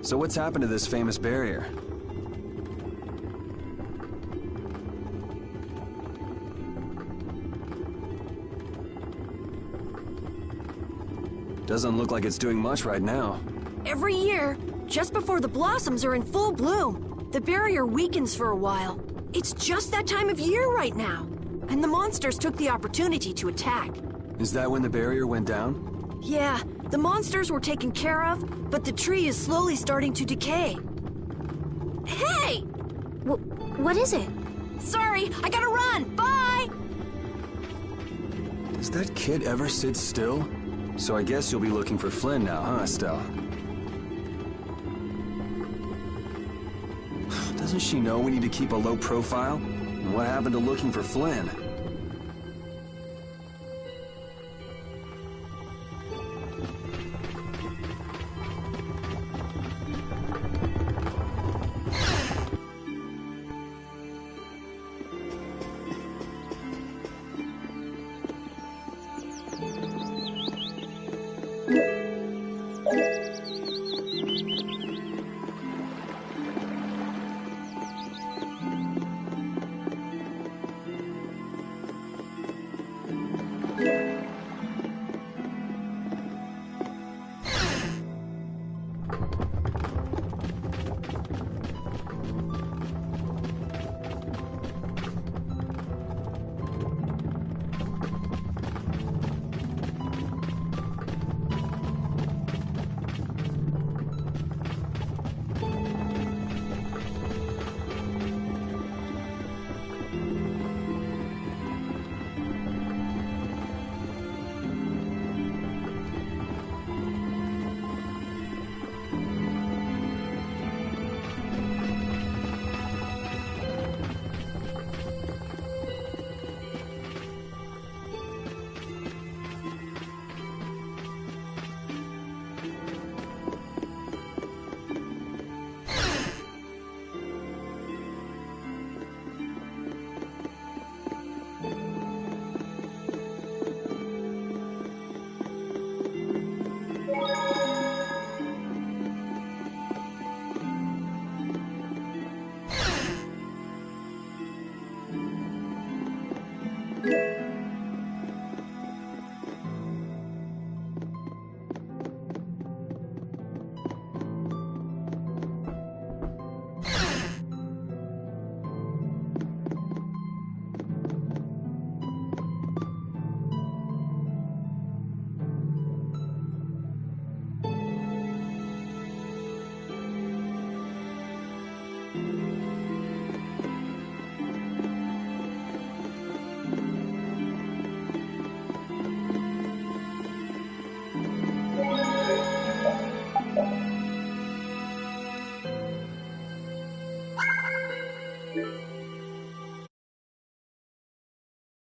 So what's happened to this famous barrier? Doesn't look like it's doing much right now. Every year, just before the blossoms are in full bloom, the barrier weakens for a while. It's just that time of year right now. And the monsters took the opportunity to attack. Is that when the barrier went down? Yeah, the monsters were taken care of, but the tree is slowly starting to decay. Hey! What is it? Sorry, I gotta run! Bye! Does that kid ever sit still? So I guess you'll be looking for Flynn now, huh, Estelle? Doesn't she know we need to keep a low profile? And what happened to looking for Flynn?